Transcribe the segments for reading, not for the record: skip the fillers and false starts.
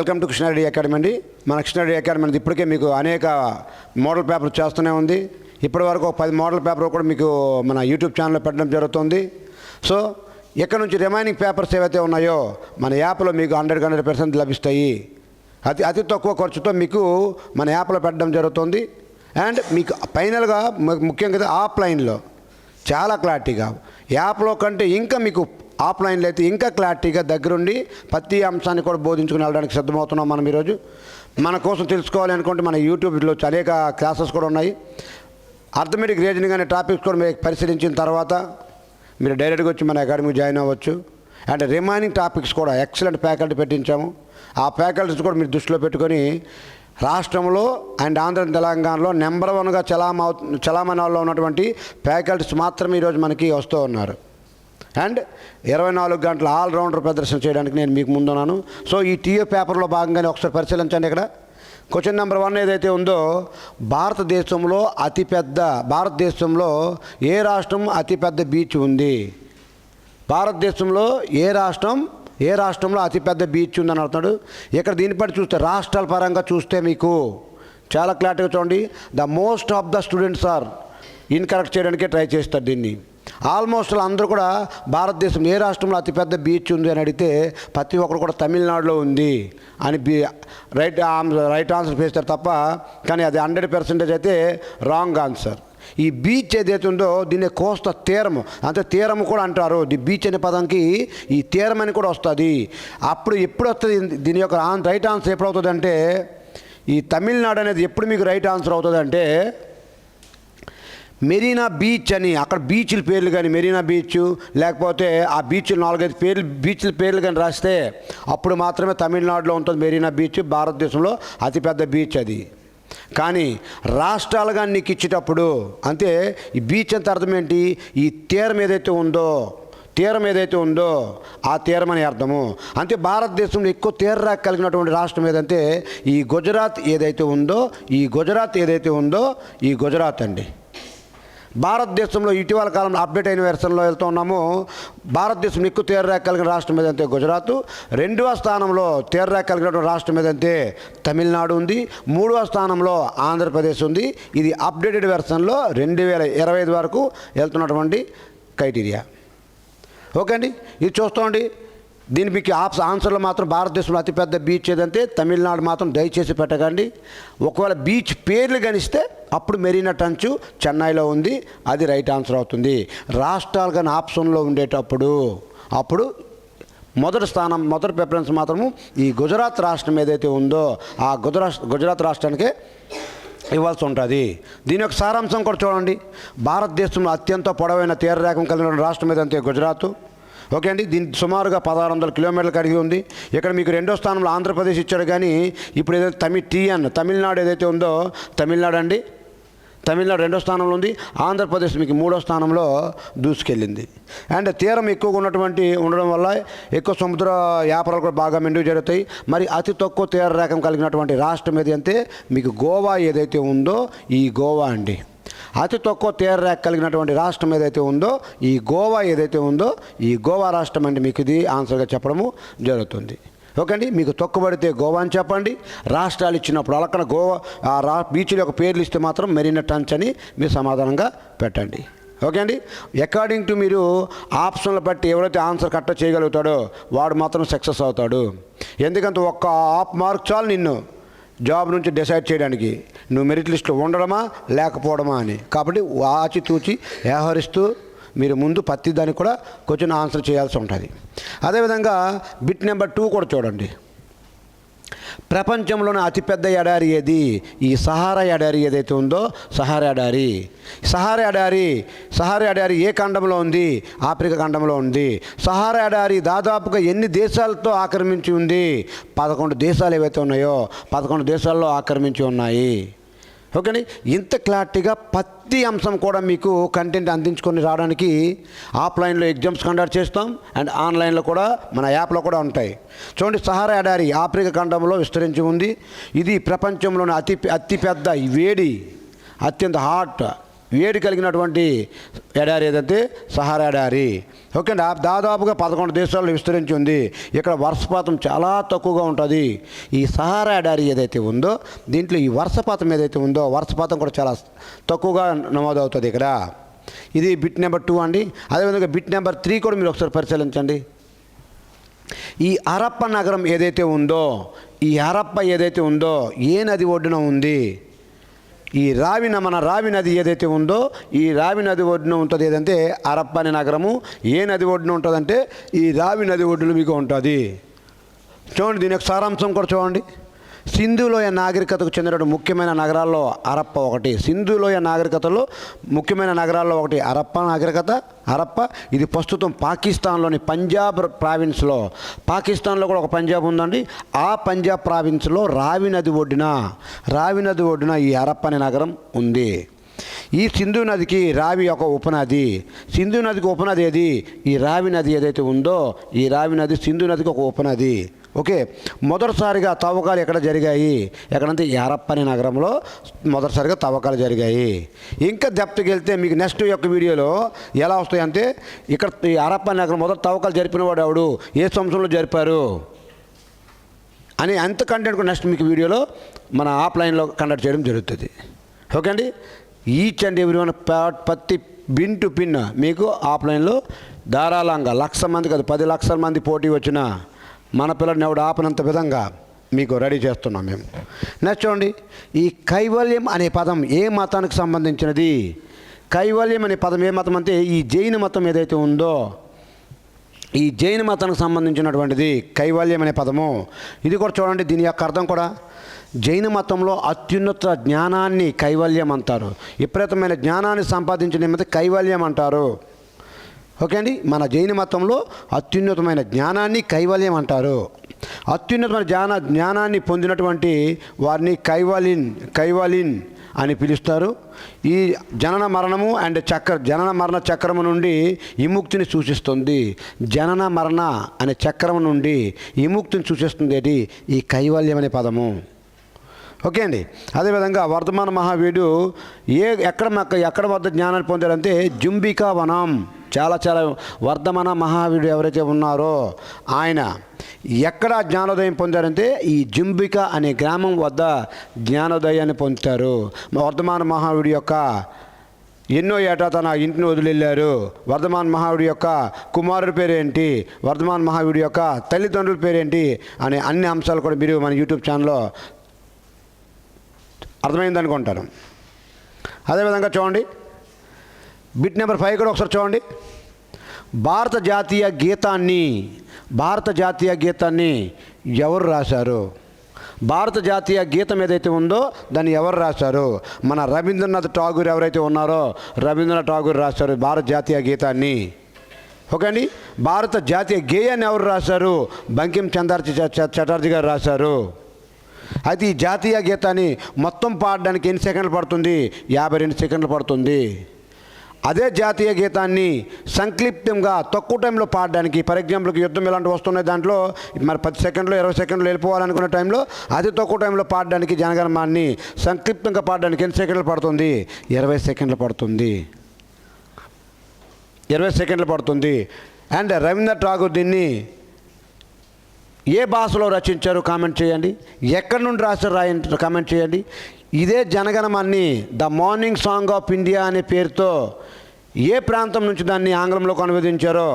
Welcome to Krishna Reddy academy అండి. మన Krishna Reddy academy అనేది ఇప్పటికే మీకు అనేక మోడల్ పేపర్ చేస్తూనే ఉంది. ఇప్పటి వరకు ఒక 10 మోడల్ పేపర్ కూడా మీకు మన యూట్యూబ్ ఛానల్లో పెట్టడం జరుగుతుంది. సో ఇక్కడ నుంచి రిమైనింగ్ పేపర్స్ ఏవైతే ఉన్నాయో మన యాప్లో మీకు 100% లభిస్తాయి. అతి తక్కువ ఖర్చుతో మీకు మన యాప్లో పెట్టడం జరుగుతుంది. అండ్ మీకు ఫైనల్గా ముఖ్యంగా ఆఫ్లైన్లో చాలా క్లారిటీగా, యాప్లో కంటే ఇంకా మీకు ఆఫ్లైన్లో అయితే ఇంకా క్లారిటీగా దగ్గరుండి ప్రతి అంశాన్ని కూడా బోధించుకుని వెళ్ళడానికి సిద్ధమవుతున్నాం. మనం ఈరోజు మన కోసం తెలుసుకోవాలి అనుకుంటే మన యూట్యూబ్లో అనేక క్లాసెస్ కూడా ఉన్నాయి. అర్థమెటిక్ రీజనింగ్ అనే టాపిక్స్ కూడా మీరు పరిశీలించిన తర్వాత మీరు డైరెక్ట్గా వచ్చి మన అకాడమీకి జాయిన్ అవ్వచ్చు. అండ్ రిమైనింగ్ టాపిక్స్ కూడా ఎక్సలెంట్ ఫ్యాకల్టీ పెట్టించాము. ఆ ఫ్యాకల్టీస్ కూడా మీరు దృష్టిలో పెట్టుకొని రాష్ట్రంలో అండ్ ఆంధ్ర తెలంగాణలో నెంబర్ 1గా చలామణిలో ఉన్నటువంటి ఫ్యాకల్టీస్ మాత్రమే ఈరోజు మనకి వస్తూ ఉన్నారు. అండ్ 24 గంటల ఆల్రౌండర్ ప్రదర్శన చేయడానికి నేను మీకు ముందున్నాను. సో ఈ టీఏ పేపర్లో భాగంగానే ఒకసారి పరిశీలించండి. ఇక్కడ క్వశ్చన్ నెంబర్ 1 ఏదైతే ఉందో, భారతదేశంలో ఏ రాష్ట్రం అతిపెద్ద బీచ్ ఉంది? భారతదేశంలో ఏ రాష్ట్రంలో అతిపెద్ద బీచ్ ఉందని అడుగుతాడు. ఇక్కడ దీన్ని బట్టి చూస్తే రాష్ట్రాల పరంగా చూస్తే మీకు చాలా క్లారిటీగా చూడండి. The most of the students are incorrect చేయడానికే ట్రై చేస్తారు దీన్ని. ఆల్మోస్ట్ అందరూ కూడా భారతదేశం ఏ రాష్ట్రంలో అతిపెద్ద బీచ్ ఉంది అని అడిగితే ప్రతి ఒక్కరు కూడా తమిళనాడులో ఉంది అని రైట్ ఆన్సర్ చేస్తారు తప్ప, కానీ అది 100% అయితే రాంగ్ ఆన్సర్. ఈ బీచ్ ఏదైతే ఉందో దీన్ని కోస్తా తీరము, అంటే తీరము కూడా అంటారు. బీచ్ అనే పదంకి ఈ తీరం అని కూడా వస్తుంది. అప్పుడు ఎప్పుడు వస్తుంది దీని యొక్క రైట్ ఆన్సర్ ఎప్పుడు అవుతుంది అంటే, ఈ తమిళనాడు అనేది ఎప్పుడు మీకు రైట్ ఆన్సర్ అవుతుంది అంటే, మెరీనా బీచ్ అని అక్కడ బీచ్ల పేర్లు కానీ మెరీనా బీచ్ లేకపోతే ఆ బీచ్లు 4-5 బీచ్ల పేర్లు కానీ రాస్తే అప్పుడు మాత్రమే తమిళనాడులో ఉంటుంది మెరీనా బీచ్, భారతదేశంలో అతిపెద్ద బీచ్ అది. కానీ రాష్ట్రాలుగా నీకు ఇచ్చేటప్పుడు అంటే ఈ బీచ్ అంత అర్థం ఏంటి? ఈ తీరం ఏదైతే ఉందో ఆ తీరం అని అర్థము. అంటే భారతదేశంలో ఎక్కువ తీరరేఖ కలిగినటువంటి రాష్ట్రం ఏదంటే ఈ గుజరాత్ ఏదైతే ఉందో ఈ గుజరాత్ అండి. భారతదేశంలో ఇటీవల కాలంలో అప్డేట్ అయిన వెర్షన్లో వెళ్తూ ఉన్నాము. భారతదేశంలో ఎక్కువ తీరరేఖ కలిగిన రాష్ట్రం ఏదంటే గుజరాత్, 2వ స్థానంలో తీరరేఖ కలిగిన రాష్ట్రం ఏదంటే తమిళనాడు ఉంది, 3వ స్థానంలో ఆంధ్రప్రదేశ్ ఉంది. ఇది అప్డేటెడ్ వెర్షన్లో 2025 వరకు వెళ్తున్నటువంటి క్రైటీరియా. ఓకే అండి, ఇది చూస్తామండి. దీని మీకు ఆన్సర్లో మాత్రం భారతదేశంలో అతిపెద్ద బీచ్ ఏదంటే తమిళనాడు మాత్రం దయచేసి పెట్టకండి. ఒకవేళ బీచ్ పేర్లు గణిస్తే అప్పుడు మెరీనా ట్రంచ్ చెన్నైలో ఉంది, అది రైట్ ఆన్సర్ అవుతుంది. రాష్ట్రాలు కానీ ఆప్షన్లో ఉండేటప్పుడు అప్పుడు మొదటి ప్రిఫరెన్స్ మాత్రము ఈ గుజరాత్ రాష్ట్రం ఏదైతే ఉందో ఆ గుజరాత్ రాష్ట్రానికే ఇవ్వాల్సి ఉంటుంది. దీని యొక్క సారాంశం కూడా చూడండి. భారతదేశంలో అత్యంత పొడవైన తీరరేఖం కలిగిన రాష్ట్రం ఏదంటే గుజరాత్. ఓకే అండి, దీని సుమారుగా 1600 కిలోమీటర్లు కలిగి ఉంది. ఇక్కడ మీకు 2వ స్థానంలో ఆంధ్రప్రదేశ్ ఇచ్చాడు, కానీ ఇప్పుడు ఏదైతే తమిళనాడు ఏదైతే ఉందో తమిళనాడు 2వ స్థానంలో ఉంది. ఆంధ్రప్రదేశ్ మీకు 3వ స్థానంలో దూసుకెళ్ళింది. అండ్ తీరం ఎక్కువగా ఉండడం వల్ల ఎక్కువ సముద్ర వ్యాపారాలు కూడా బాగా మెండుగా జరుగుతాయి. మరి అతి తక్కువ తీరరేఖం కలిగినటువంటి రాష్ట్రం ఏది అంటే మీకు గోవా ఏదైతే ఉందో ఈ గోవా అండి. అతి తక్కువ తీరరేఖ కలిగినటువంటి రాష్ట్రం ఏదైతే ఉందో ఈ గోవా రాష్ట్రం అంటే మీకు ఇది ఆన్సర్గా చెప్పడము జరుగుతుంది. ఓకే అండి, మీకు తొక్కబడితే గోవా అని చెప్పండి. రాష్ట్రాలు ఇచ్చినప్పుడు అలకన గోవా బీచ్ల యొక్క పేర్లు ఇస్తే మాత్రం మెరీనా ట్రంచ్ అని మీరు సమాధానంగా పెట్టండి. ఓకే అండి, అకార్డింగ్ టు మీరు ఆప్షన్లు బట్టి ఎవరైతే ఆన్సర్ కరెక్ట్ చేయగలుగుతాడో వాడు మాత్రం సక్సెస్ అవుతాడు. ఎందుకంటే ఒక్క హాఫ్ మార్క్ చాలు నిన్ను జాబ్ నుంచి డిసైడ్ చేయడానికి, నువ్వు మెరిట్ లిస్ట్లో ఉండడమా లేకపోవడమా అని. కాబట్టి ఆచితూచి వ్యవహరిస్తూ మీరు ముందు ప్రతి దానికి కూడా క్వశ్చన్ ఆన్సర్ చేయాల్సి ఉంటుంది. అదేవిధంగా బిట్ నెంబర్ 2 కూడా చూడండి. ప్రపంచంలోని అతిపెద్ద ఎడారి ఏది? ఈ సహారా ఎడారి ఏదైతే ఉందో సహారా ఎడారి ఏ ఖండంలో ఉంది? ఆఫ్రికా ఖండంలో ఉంది. సహారా ఎడారి దాదాపుగా ఎన్ని దేశాలతో ఆక్రమించి ఉంది? 11 దేశాలు ఏవైతే ఉన్నాయో 11 దేశాల్లో ఆక్రమించి ఉన్నాయి. ఓకేండి, ఇంత క్లారిటీగా ప్రతి అంశం కూడా మీకు కంటెంట్ అందించుకొని రావడానికి ఆఫ్లైన్లో ఎగ్జామ్స్ కండక్ట్ చేస్తాం అండ్ ఆన్లైన్లో కూడా మన యాప్లో కూడా ఉంటాయి. చూడండి, సహారా ఎడారి ఆఫ్రికా ఖండంలో విస్తరించి ఉంది. ఇది ప్రపంచంలోని అతిపెద్ద వేడి అత్యంత హాట్ వేడి కలిగినటువంటి ఎడారి ఏదైతే సహారా ఎడారి. ఓకే అండి. దాదాపుగా 11 దేశాల్లో విస్తరించి ఉంది. ఇక్కడ వర్షపాతం చాలా తక్కువగా ఉంటుంది. ఈ సహారా ఎడారి ఏదైతే ఉందో దీంట్లో ఈ వర్షపాతం ఏదైతే ఉందో వర్షపాతం కూడా చాలా తక్కువగా నమోదవుతుంది ఇక్కడ. ఇది బిట్ నెంబర్ 2 అండి. అదేవిధంగా బిట్ నెంబర్ 3 కూడా మీరు ఒకసారి పరిశీలించండి. ఈ హరప్ప నగరం ఏదైతే ఉందో, ఈ హరప్ప ఏదైతే ఉందో ఏ నది ఒడ్డున ఉంది? ఈ మన రావి నది ఏదైతే ఉందో ఈ రావి నది ఒడ్డున ఉంటుంది. ఏదంటే హరప్ప అనే నగరము ఏ నది ఒడ్డున ఉంటుందంటే ఈ రావి నది ఒడ్డున మీకు ఉంటుంది. చూడండి, దీని యొక్క సారాంశం కూడా చూడండి. సింధులోయ నాగరికతకు చెందిన ముఖ్యమైన నగరాల్లో హరప్ప ఒకటి. సింధులోయ నాగరికతలో ముఖ్యమైన నగరాల్లో ఒకటి హరప్ప నాగరికత. హరప్ప ఇది ప్రస్తుతం పాకిస్తాన్లోని పంజాబ్ ప్రావిన్స్లో, పాకిస్తాన్లో కూడా ఒక పంజాబ్ ఉందండి. ఆ పంజాబ్ ప్రావిన్స్లో రావి నది ఒడ్డున ఈ హరప్ప అనే నగరం ఉంది. ఈ సింధు నదికి రావి ఒక ఉపనది. సింధు నదికి ఉపనది ఏది? ఈ రావి నది ఏదైతే ఉందో ఈ రావి నది సింధు నదికి ఒక ఉపనది. ఓకే, మొదటిసారిగా తవ్వకాలు ఎక్కడ జరిగాయి? ఎక్కడంటే ఈ హరప్ప అనే నగరంలో మొదటిసారిగా తవ్వకాలు జరిగాయి. ఇంకా డెప్త్కి వెళ్తే మీకు నెక్స్ట్ యొక్క వీడియోలో ఎలా వస్తాయంటే ఇక్కడ ఈ హరప్ప నగరం మొదటి తవ్వకాలు జరిపిన వాడు ఎవడు, ఏ సంవత్సరంలో జరిపారు అని అంత కంటెంట్ కూడా నెక్స్ట్ మీకు వీడియోలో మన ఆఫ్లైన్లో కండక్ట్ చేయడం జరుగుతుంది. ఓకే అండి. ఈచ్ అండ్ ఎవ్రీ వన్ ప్రతి బిన్ టు పిన్ మీకు ఆఫ్లైన్లో ధారాళంగా 1,00,000 మంది కాదు 10 లక్షల మంది పోటీ వచ్చిన మన పిల్లల్ని ఎవడు ఆపనంత విధంగా మీకు రెడీ చేస్తున్నాం మేము. నెక్స్ట్ చూడండి, ఈ కైవల్యం అనే పదం ఏ మతానికి సంబంధించినది? కైవల్యం అనే పదం ఏ మతం అంటే ఈ జైన మతం ఏదైతే ఉందో ఈ జైన మతానికి సంబంధించినటువంటిది కైవల్యం అనే పదము. ఇది కూడా చూడండి, దీని యొక్క అర్థం కూడా జైన మతంలో అత్యున్నత జ్ఞానాన్ని కైవల్యం అంటారు. విపరీతమైన జ్ఞానాన్ని సంపాదించిన కైవల్యం అంటారు. ఓకే అండి. మన జైన మతంలో అత్యున్నతమైన జ్ఞానాన్ని కైవల్యం అంటారు. అత్యున్నతమైన జ్ఞానాన్ని పొందినటువంటి వారిని కైవలిన్ అని పిలుస్తారు. ఈ జనన మరణము అండ్ జనన మరణ చక్రము నుండి విముక్తిని సూచిస్తుంది. జనన మరణ అనే చక్రము నుండి విముక్తిని సూచిస్తుంది ఏంటి? ఈ కైవల్యం అనే పదము. ఓకే అండి. అదేవిధంగా వర్ధమాన మహావీరుడు ఎక్కడ వద్ద జ్ఞానాన్ని పొందారంటే జుంబికా వనం. చాలా వర్ధమాన మహావీరుడు ఎవరైతే ఉన్నారో ఆయన ఎక్కడ జ్ఞానోదయం పొందారంటే ఈ జుంబిక అనే గ్రామం వద్ద జ్ఞానోదయాన్ని పొందుతారు. వర్ధమాన మహావీరుడు యొక్క ఎన్నో ఏటా తన ఇంటిని వదిలివెళ్ళారు, వర్ధమాన మహావీరుడు యొక్క కుమారుడి పేరేంటి, వర్ధమాన మహావీరుడు యొక్క తల్లిదండ్రుల పేరేంటి అనే అన్ని అంశాలు కూడా మీరు మన యూట్యూబ్ ఛానల్లో అర్థమైందనుకుంటారు. అదేవిధంగా చూడండి, బిట్ నెంబర్ 5 కూడా ఒకసారి చూడండి. భారత జాతీయ గీతాన్ని ఎవరు రాశారు? భారత జాతీయ గీతం ఏదైతే ఉందో దాన్ని ఎవరు రాశారు? మన రవీంద్రనాథ్ ఠాగూర్ ఎవరైతే ఉన్నారో రవీంద్రనాథ్ ఠాగూర్ రాశారు భారత జాతీయ గీతాన్ని. ఓకే అండి. భారత జాతీయ గేయాన్ని ఎవరు రాశారు? బంకిం చంద్ర చటర్జీ గారు రాశారు. అయితే ఈ జాతీయ గీతాన్ని మొత్తం పాడడానికి ఎన్ని సెకండ్లు పడుతుంది? 52 సెకండ్లు పడుతుంది. అదే జాతీయ గీతాన్ని సంక్లిప్తంగా తక్కువ టైంలో పాడడానికి, ఫర్ ఎగ్జాంపుల్కి యుద్ధం ఇలాంటివి వస్తున్నాయి, దాంట్లో మరి 10 సెకండ్లు 20 సెకండ్లు వెళ్ళిపోవాలనుకున్న టైంలో అతి తక్కువ టైంలో పాడడానికి జనగణమనాన్ని సంక్లిప్తంగా పాడడానికి ఎన్ని సెకండ్లు పడుతుంది? 20 సెకండ్లు పడుతుంది. 20 సెకండ్లు పడుతుంది. అండ్ రవీంద్రనాథ్ ఠాగూర్ దీన్ని ఏ భాషలో రచించారు? కామెంట్ చేయండి. ఎక్కడి నుండి రాశారు? కామెంట్ చేయండి. ఇదే జనగణమనాన్ని the morning song of India అనే పేరుతో ఏ ప్రాంతం నుంచి దాన్ని ఆంగ్లంలోకి అనువదించారో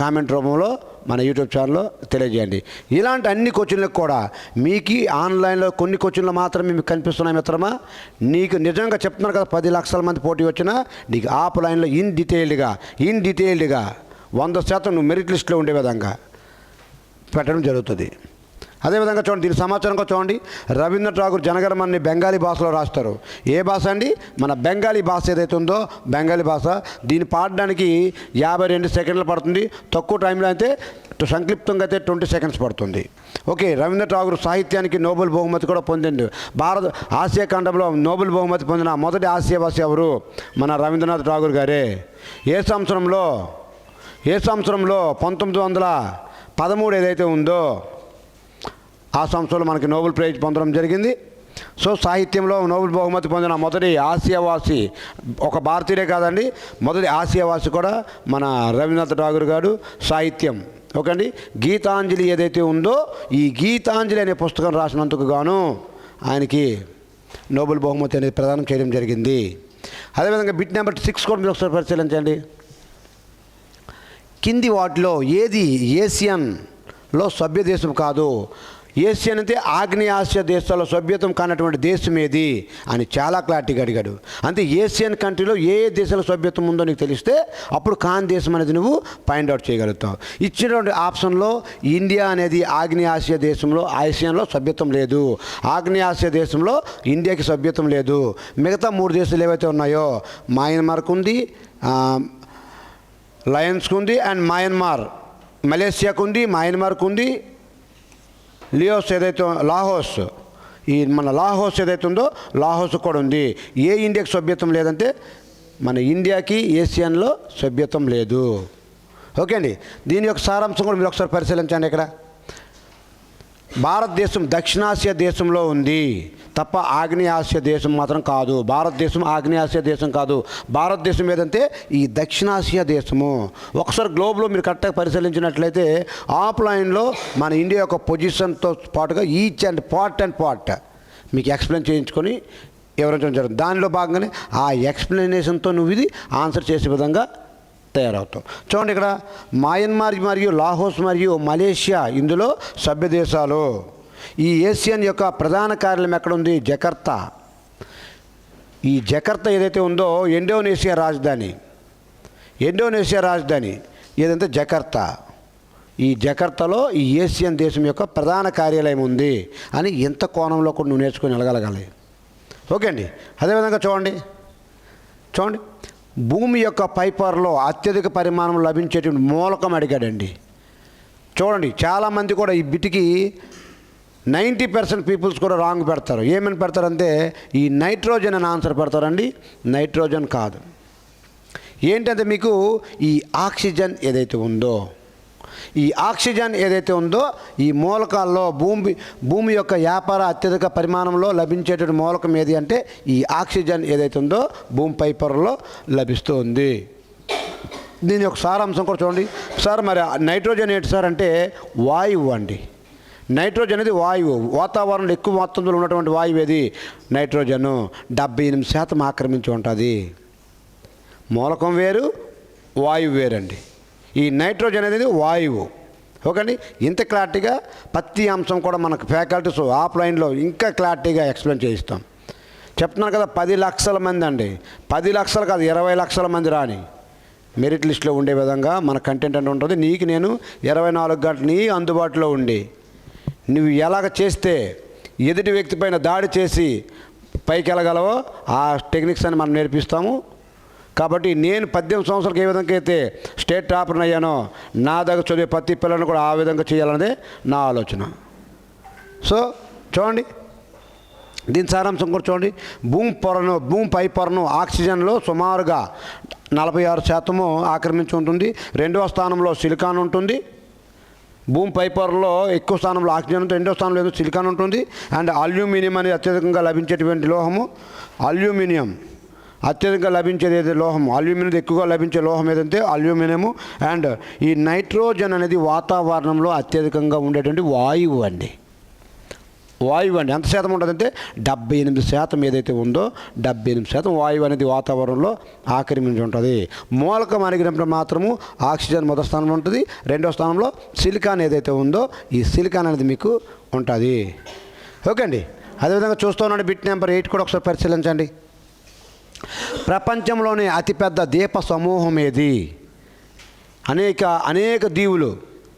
కామెంట్ రూపంలో మన యూట్యూబ్ ఛానల్లో తెలియజేయండి. ఇలాంటి అన్ని కోచింగ్లకు కూడా మీకు ఆన్లైన్లో కొన్ని కోచింగ్లు మాత్రమే మీకు కనిపిస్తున్నాయి మిత్రమా. నీకు నిజంగా చెప్తున్నారు కదా 10 లక్షల మంది పోటీ వచ్చినా నీకు ఆఫ్లైన్లో ఇన్ డీటెయిల్డ్గా 100% నువ్వు మెరిట్ లిస్ట్లో ఉండే విధంగా పెట్టడం జరుగుతుంది. అదేవిధంగా చూడండి, దీని సమాచారంగా చూడండి. రవీంద్రనాథ్ ఠాగూర్ జనగణమనాన్ని బెంగాలీ భాషలో రాస్తారు. ఏ భాష అండి? మన బెంగాలీ భాష ఏదైతే ఉందో బెంగాలీ భాష. దీన్ని పాడడానికి 52 సెకండ్లు పడుతుంది. తక్కువ టైంలో అయితే సంక్లిప్తంగా అయితే 20 సెకండ్స్ పడుతుంది. ఓకే. రవీంద్రనాథ్ ఠాగూర్ సాహిత్యానికి నోబెల్ బహుమతి కూడా పొందిండు. ఆసియా ఖండంలో నోబెల్ బహుమతి పొందిన మొదటి ఆసియావాసి ఎవరు? మన రవీంద్రనాథ్ ఠాగూర్ గారే. ఏ సంవత్సరంలో 1913 ఏదైతే ఉందో ఆ సంవత్సరంలో మనకి నోబెల్ ప్రైజ్ పొందడం జరిగింది. సో సాహిత్యంలో నోబెల్ బహుమతి పొందిన మొదటి ఆసియావాసి, ఒక భారతీయుడే కాదండి, మొదటి ఆసియావాసి కూడా మన రవీంద్రనాథ్ ఠాగూర్ గారు. సాహిత్యం ఓకే అండి. గీతాంజలి ఏదైతే ఉందో, ఈ గీతాంజలి అనే పుస్తకం రాసినందుకు గాను ఆయనకి నోబెల్ బహుమతి అనేది ప్రదానం చేయడం జరిగింది. అదేవిధంగా బిట్ నెంబర్ 6 కూడా మీరు ఒకసారి పరిశీలించండి. కింది వాటిలో ఏది ఏషియన్లో సభ్య దేశం కాదు? ఏషియన్ అంటే ఆగ్నేయాసియా దేశాల్లో సభ్యత్వం కానటువంటి దేశం ఏది అని చాలా క్లారిటీగా అడిగాడు. అంటే ఏషియన్ కంట్రీలో ఏ దేశంలో సభ్యత్వం ఉందో నీకు తెలిస్తే అప్పుడు కాని దేశం అనేది నువ్వు ఫైండ్ అవుట్ చేయగలుగుతావు. ఇచ్చినటువంటి ఆప్షన్లో ఇండియా అనేది ఆగ్నేయాసియా దేశంలో, ఆసియాలో సభ్యత్వం లేదు. ఆగ్నేయాసియా దేశంలో ఇండియాకి సభ్యత్వం లేదు. మిగతా 3 దేశాలు ఏవైతే ఉన్నాయో, మయన్మార్కు ఉంది, లయన్స్కు ఉంది, అండ్ మయన్మార్, మలేషియాకు ఉంది, మయన్మార్కు ఉంది, లియోస్ ఏదైతే లాహోస్, ఈ మన లాహోస్ ఏదైతే ఉందో లాహోస్ కూడా ఉంది. ఏ ఇండియాకి సభ్యత్వం లేదంటే మన ఇండియాకి ఏషియన్లో సభ్యత్వం లేదు. ఓకే అండి. దీని యొక్క సారాంశం కూడా మీరు ఒకసారి పరిశీలించండి. ఇక్కడ భారతదేశం దక్షిణాసియా దేశంలో ఉంది తప్ప ఆగ్నేయాసియా దేశం మాత్రం కాదు. భారతదేశం ఆగ్నేయాసియా దేశం కాదు. భారతదేశం ఏదంటే ఈ దక్షిణాసియా దేశము. ఒకసారి గ్లోబ్లో మీరు కరెక్ట్గా పరిశీలించినట్లయితే ఆఫ్లైన్లో మన ఇండియా యొక్క పొజిషన్తో పాటుగా ఈచ్ అండ్ పార్ట్ మీకు ఎక్స్ప్లెయిన్ చేయించుకొని వివరించడం జరుగుతుంది. దానిలో భాగంగానే ఆ ఎక్స్ప్లెనేషన్తో నువ్వు ఇది ఆన్సర్ చేసే విధంగా తయారవుతాం. చూడండి, ఇక్కడ మయన్మార్ మరియు లాహోస్ మరియు మలేషియా ఇందులో సభ్య దేశాలు. ఈ ఏషియన్ యొక్క ప్రధాన కార్యాలయం ఎక్కడ ఉంది? జకర్తా. ఈ జకర్తా ఏదైతే ఉందో ఇండోనేషియా రాజధాని ఏదంటే జకర్తా. ఈ జకర్తాలో ఈ ఏషియన్ దేశం యొక్క ప్రధాన కార్యాలయం ఉంది అని ఎంత కోణంలో కూడా నువ్వు నేర్చుకొని వెళ్ళగలగాలి. ఓకే అండి. అదేవిధంగా చూడండి, భూమి యొక్క పైపొరలో అత్యధిక పరిమాణం లభించేటువంటి మూలకం అడిగాడండి. చూడండి, చాలామంది కూడా ఈ బిటికి 90% పీపుల్స్ కూడా రాంగ్ పెడతారు. ఏమని పెడతారంటే ఈ నైట్రోజన్ అని ఆన్సర్ పెడతారండి. నైట్రోజన్ కాదు. ఏంటంటే మీకు ఈ ఆక్సిజన్ ఏదైతే ఉందో ఈ మూలకాల్లో భూమి యొక్క వ్యాపార అత్యధిక పరిమాణంలో లభించేటువంటి మూలకం ఏది అంటే ఈ ఆక్సిజన్ ఏదైతే ఉందో భూమి పై పొరలో లభిస్తుంది. దీని యొక్క సారాంశం కూడా చూడండి. సార్ మరి నైట్రోజన్ ఏంటి సార్ అంటే వాయువు అండి. నైట్రోజన్ అనేది వాయువు. వాతావరణంలో ఎక్కువ మొత్తంలో ఉన్నటువంటి వాయువు ఏది? నైట్రోజన్. 78% ఆక్రమించి ఉంటుంది. మూలకం వేరు, వాయువు వేరండి. ఈ నైట్రోజన్ అనేది వాయువు. ఓకే అండి. ఇంత క్లారిటీగా ప్రతి అంశం కూడా మనకు ఫ్యాకల్టీస్ ఆఫ్లైన్లో ఇంకా క్లారిటీగా ఎక్స్ప్లెయిన్ చేయిస్తాం. చెప్తున్నాను కదా, 10 లక్షల మంది అండి, 10 లక్షలు కాదు 20 లక్షల మంది రాని మెరిట్ లిస్ట్లో ఉండే విధంగా మన కంటెంట్ అంటే ఉంటుంది. నీకు నేను 24 గంటలు నీ అందుబాటులో ఉండి నువ్వు ఎలాగ చేస్తే ఎదుటి వ్యక్తి పైన దాడి చేసి పైకి వెళ్ళగలవో ఆ టెక్నిక్స్ అని మనం నేర్పిస్తాము. కాబట్టి నేను 18 సంవత్సరాలకు ఏ విధంగా అయితే స్టేట్ టాపర్ని అయ్యానో నా దగ్గర చదివే ప్రతి పిల్లలను కూడా ఆ విధంగా చేయాలన్నదే నా ఆలోచన. సో చూడండి, దీని సారాంశం కూడా చూడండి. భూమి పై పొరను ఆక్సిజన్లో సుమారుగా 46% ఆక్రమించి ఉంటుంది. 2వ స్థానంలో సిలికాన్ ఉంటుంది. భూమి పై పొరలో ఎక్కువ స్థానంలో ఆక్సిజన్ ఉంటుంది, 2వ స్థానంలో ఏదో సిలికాన్ ఉంటుంది. అండ్ అల్యూమినియం అనేది అత్యధికంగా లభించేటువంటి లోహము. అల్యూమినియం అత్యధికంగా లభించేది ఏదైతే లోహం, అల్యూమినియం ఎక్కువగా లభించే లోహం ఏదంటే అల్యూమినియము. అండ్ ఈ నైట్రోజన్ అనేది వాతావరణంలో అత్యధికంగా ఉండేటువంటి వాయువు అండి. ఎంత శాతం ఉంటుందంటే 78% ఏదైతే ఉందో 78% వాయువు అనేది వాతావరణంలో ఆక్రమించి ఉంటుంది. మూలకం అడిగినప్పుడు మాత్రము ఆక్సిజన్ మొదటి స్థానంలో ఉంటుంది. 2వ స్థానంలో సిలికాన్ ఏదైతే ఉందో ఈ సిలికాన్ అనేది మీకు ఉంటుంది. ఓకే అండి. అదేవిధంగా చూస్తూ ఉన్నాడు బిట్ నెంబర్ 8 కూడా ఒకసారి పరిశీలించండి. ప్రపంచంలోనే అతిపెద్ద ద్వీప సమూహం ఏది? అనేక దీవులు,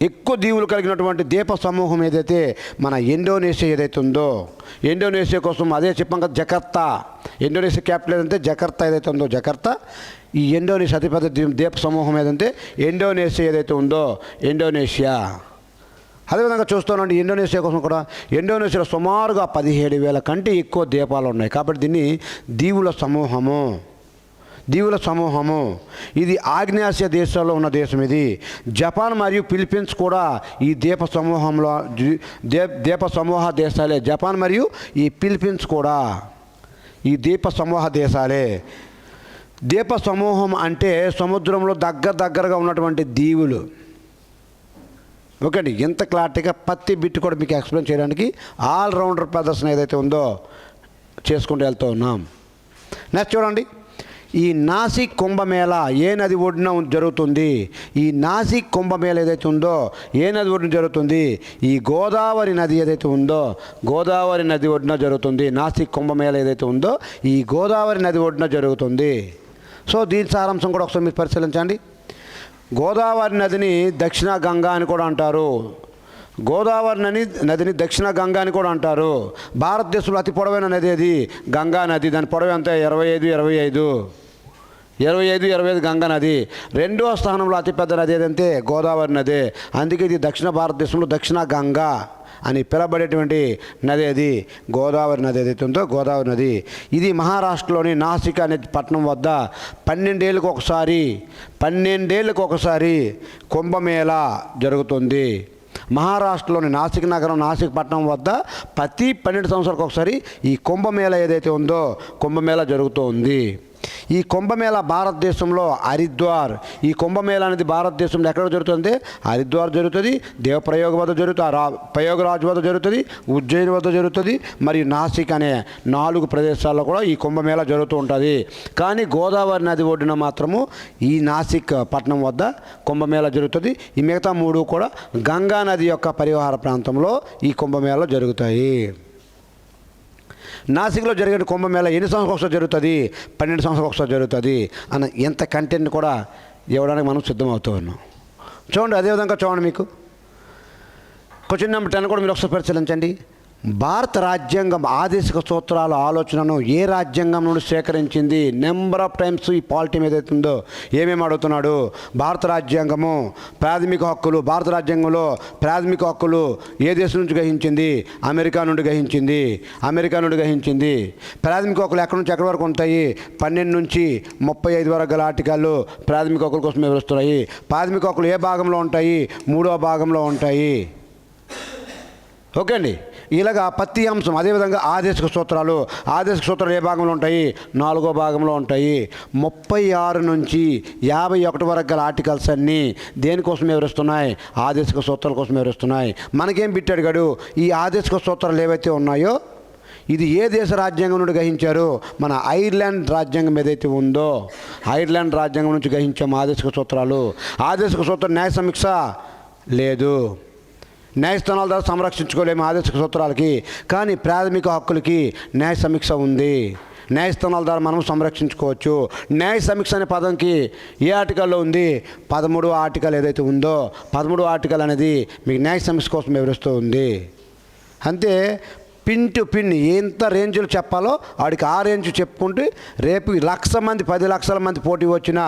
ఎక్కువ దీవులు కలిగినటువంటి ద్వీప సమూహం ఏదైతే మన ఇండోనేషియా ఏదైతే ఉందో, ఇండోనేషియా కోసం అదే చెప్పాం కదా జకర్తా. ఇండోనేషియా క్యాపిటల్ ఏదంటే జకర్తా ఏదైతే ఉందో జకర్తా. ఈ ఇండోనేషియా అతిపెద్ద ద్వీప సమూహం ఏదంటే ఇండోనేషియా ఏదైతే ఉందో ఇండోనేషియా. అదేవిధంగా చూస్తున్నాండి ఇండోనేషియా కోసం కూడా ఇండోనేషియాలో సుమారుగా 17,000 కంటే ఎక్కువ ద్వీపాలు ఉన్నాయి. కాబట్టి దీన్ని దీవుల సమూహము. దీవుల సమూహము. ఇది ఆగ్నేయాసియా దేశాల్లో ఉన్న దేశం. ఇది జపాన్ మరియు ఫిలిప్పీన్స్ కూడా ఈ ద్వీప సమూహ దేశాలే. జపాన్ మరియు ఈ ఫిలిప్పీన్స్ కూడా ఈ ద్వీప సమూహ దేశాలే. ద్వీప సమూహం అంటే సముద్రంలో దగ్గరగా ఉన్నటువంటి దీవులు. ఓకే అండి, ఇంత క్లారిటీగా ప్రతి బిట్ కూడా మీకు ఎక్స్ప్లెయిన్ చేయడానికి ఆల్రౌండర్ ప్రదర్శన ఏదైతే ఉందో చేసుకుంటూ వెళ్తూ ఉన్నాం. నెక్స్ట్ చూడండి, ఈ నాసిక్ కుంభమేళా ఏ నది ఒడ్డున జరుగుతుంది? ఈ నాసిక్ కుంభమేళా ఏదైతే ఉందో ఏ నది ఒడ్డున జరుగుతుంది? ఈ గోదావరి నది ఏదైతే ఉందో గోదావరి నది ఒడ్డున జరుగుతుంది. నాసిక్ కుంభమేళా ఏదైతే ఉందో ఈ గోదావరి నది ఒడ్డున జరుగుతుంది. సో దీని సారాంశం కూడా ఒకసారి మీరు పరిశీలించండి. గోదావరి నదిని దక్షిణ గంగా అని కూడా అంటారు. గోదావరి నదిని దక్షిణ గంగా అని కూడా అంటారు. భారతదేశంలో అతి పొడవైన నది అది గంగా నది. దాని పొడవు ఎంత? 25 గంగా నది. రెండవ స్థానంలో అతిపెద్ద నది ఏదంటే గోదావరి నది. అందుకే ఇది దక్షిణ భారతదేశంలో దక్షిణ గంగా అని పిలవబడేటువంటి నది అది గోదావరి నది ఏదైతే ఉందో గోదావరి నది. ఇది మహారాష్ట్రలోని నాసిక్ అనే పట్టణం వద్ద 12 ఏళ్ళకు ఒకసారి కుంభమేళా జరుగుతుంది. మహారాష్ట్రలోని నాసిక్ నగరం నాసిక్ పట్టణం వద్ద ప్రతి 12 సంవత్సరాలకు ఒకసారి ఈ కుంభమేళా ఏదైతే ఉందో కుంభమేళా జరుగుతుంది. ఈ కుంభమేళా భారతదేశంలో హరిద్వార్. ఈ కుంభమేళా అనేది భారతదేశంలో ఎక్కడ జరుగుతుంది? హరిద్వార్ జరుగుతుంది, దేవప్రయాగ్ వద్ద జరుగుతుంది, ప్రయాగరాజ్ వద్ద జరుగుతుంది, ఉజ్జయిని వద్ద జరుగుతుంది, మరియు నాసిక్ అనే 4 ప్రదేశాల్లో కూడా ఈ కుంభమేళా జరుగుతూ ఉంటుంది. కానీ గోదావరి నది ఒడ్డున మాత్రము ఈ నాసిక్ పట్టణం వద్ద కుంభమేళా జరుగుతుంది. ఈ మిగతా 3 కూడా గంగా నది యొక్క పరివాహక ప్రాంతంలో ఈ కుంభమేళా జరుగుతాయి. నాసిక్లో జరిగిన కుంభమేళా ఎన్ని సంవత్సరాలకు ఒకసారి జరుగుతుంది? 12 సంవత్సరాలకు ఒకసారి జరుగుతుంది అన్న ఎంత కంటెంట్ కూడా ఇవ్వడానికి మనం సిద్ధమవుతూ ఉన్నాం. చూడండి, అదేవిధంగా చూడండి, మీకు క్వశ్చన్ నెంబర్ 10 కూడా మీరు ఒకసారి పరిశీలించండి. భారత రాజ్యాంగం ఆదేశిక సూత్రాల ఆలోచనను ఏ రాజ్యాంగం నుండి సేకరించింది? నెంబర్ ఆఫ్ టైమ్స్ ఈ పాలిటీ ఏదైతే ఉందో ఏమేమి అడుగుతున్నాడు? భారత రాజ్యాంగము ప్రాథమిక హక్కులు. భారత రాజ్యాంగంలో ప్రాథమిక హక్కులు ఏ దేశం నుంచి గ్రహించింది? అమెరికా నుండి గ్రహించింది. ప్రాథమిక హక్కులు ఎక్కడి నుంచి ఎక్కడి వరకు ఉంటాయి? 12 నుంచి 35 వరకు గల ఆర్టికల్లు ప్రాథమిక హక్కుల కోసం వివరిస్తున్నాయి. ప్రాథమిక హక్కులు ఏ భాగంలో ఉంటాయి? 3వ భాగంలో ఉంటాయి. ఓకే అండి, ఇలాగా ప్రతి అంశం. అదేవిధంగా ఆదేశిక సూత్రాలు ఏ భాగంలో ఉంటాయి? 4వ భాగంలో ఉంటాయి. 36 నుంచి 51 వరకు గల ఆర్టికల్స్ అన్నీ దేనికోసం వివరిస్తున్నాయి? ఆదేశిక సూత్రాల కోసం వివరిస్తున్నాయి. మనకేం బిట్ అడిగాడు? ఈ ఆదేశిక సూత్రాలు ఏవైతే ఉన్నాయో ఇది ఏ దేశ రాజ్యాంగం నుండి గ్రహించారు? మన ఐర్లాండ్ రాజ్యాంగం ఏదైతే ఉందో ఐర్లాండ్ రాజ్యాంగం నుంచి గ్రహించాము ఆదేశిక సూత్రాలు. ఆదేశిక సూత్రం న్యాయ సమీక్ష లేదు, న్యాయస్థానాల ద్వారా సంరక్షించుకోలేము ఆదేశిక సూత్రాలకి. కానీ ప్రాథమిక హక్కులకి న్యాయ సమీక్ష ఉంది. న్యాయస్థానాల ద్వారా మనం సంరక్షించుకోవచ్చు. న్యాయ సమీక్ష అనే పదంకి ఏ ఆర్టికల్లో ఉంది? 13వ ఆర్టికల్ ఏదైతే ఉందో 13వ ఆర్టికల్ అనేది మీకు న్యాయ సమీక్ష కోసం వివరిస్తూ ఉంది. అంతే, పిన్ టు పిన్ ఎంత రేంజ్లో చెప్పాలో వాడికి ఆ రేంజ్ చెప్పుకుంటే రేపు 1,00,000 మంది 10 లక్షల మంది పోటీ వచ్చినా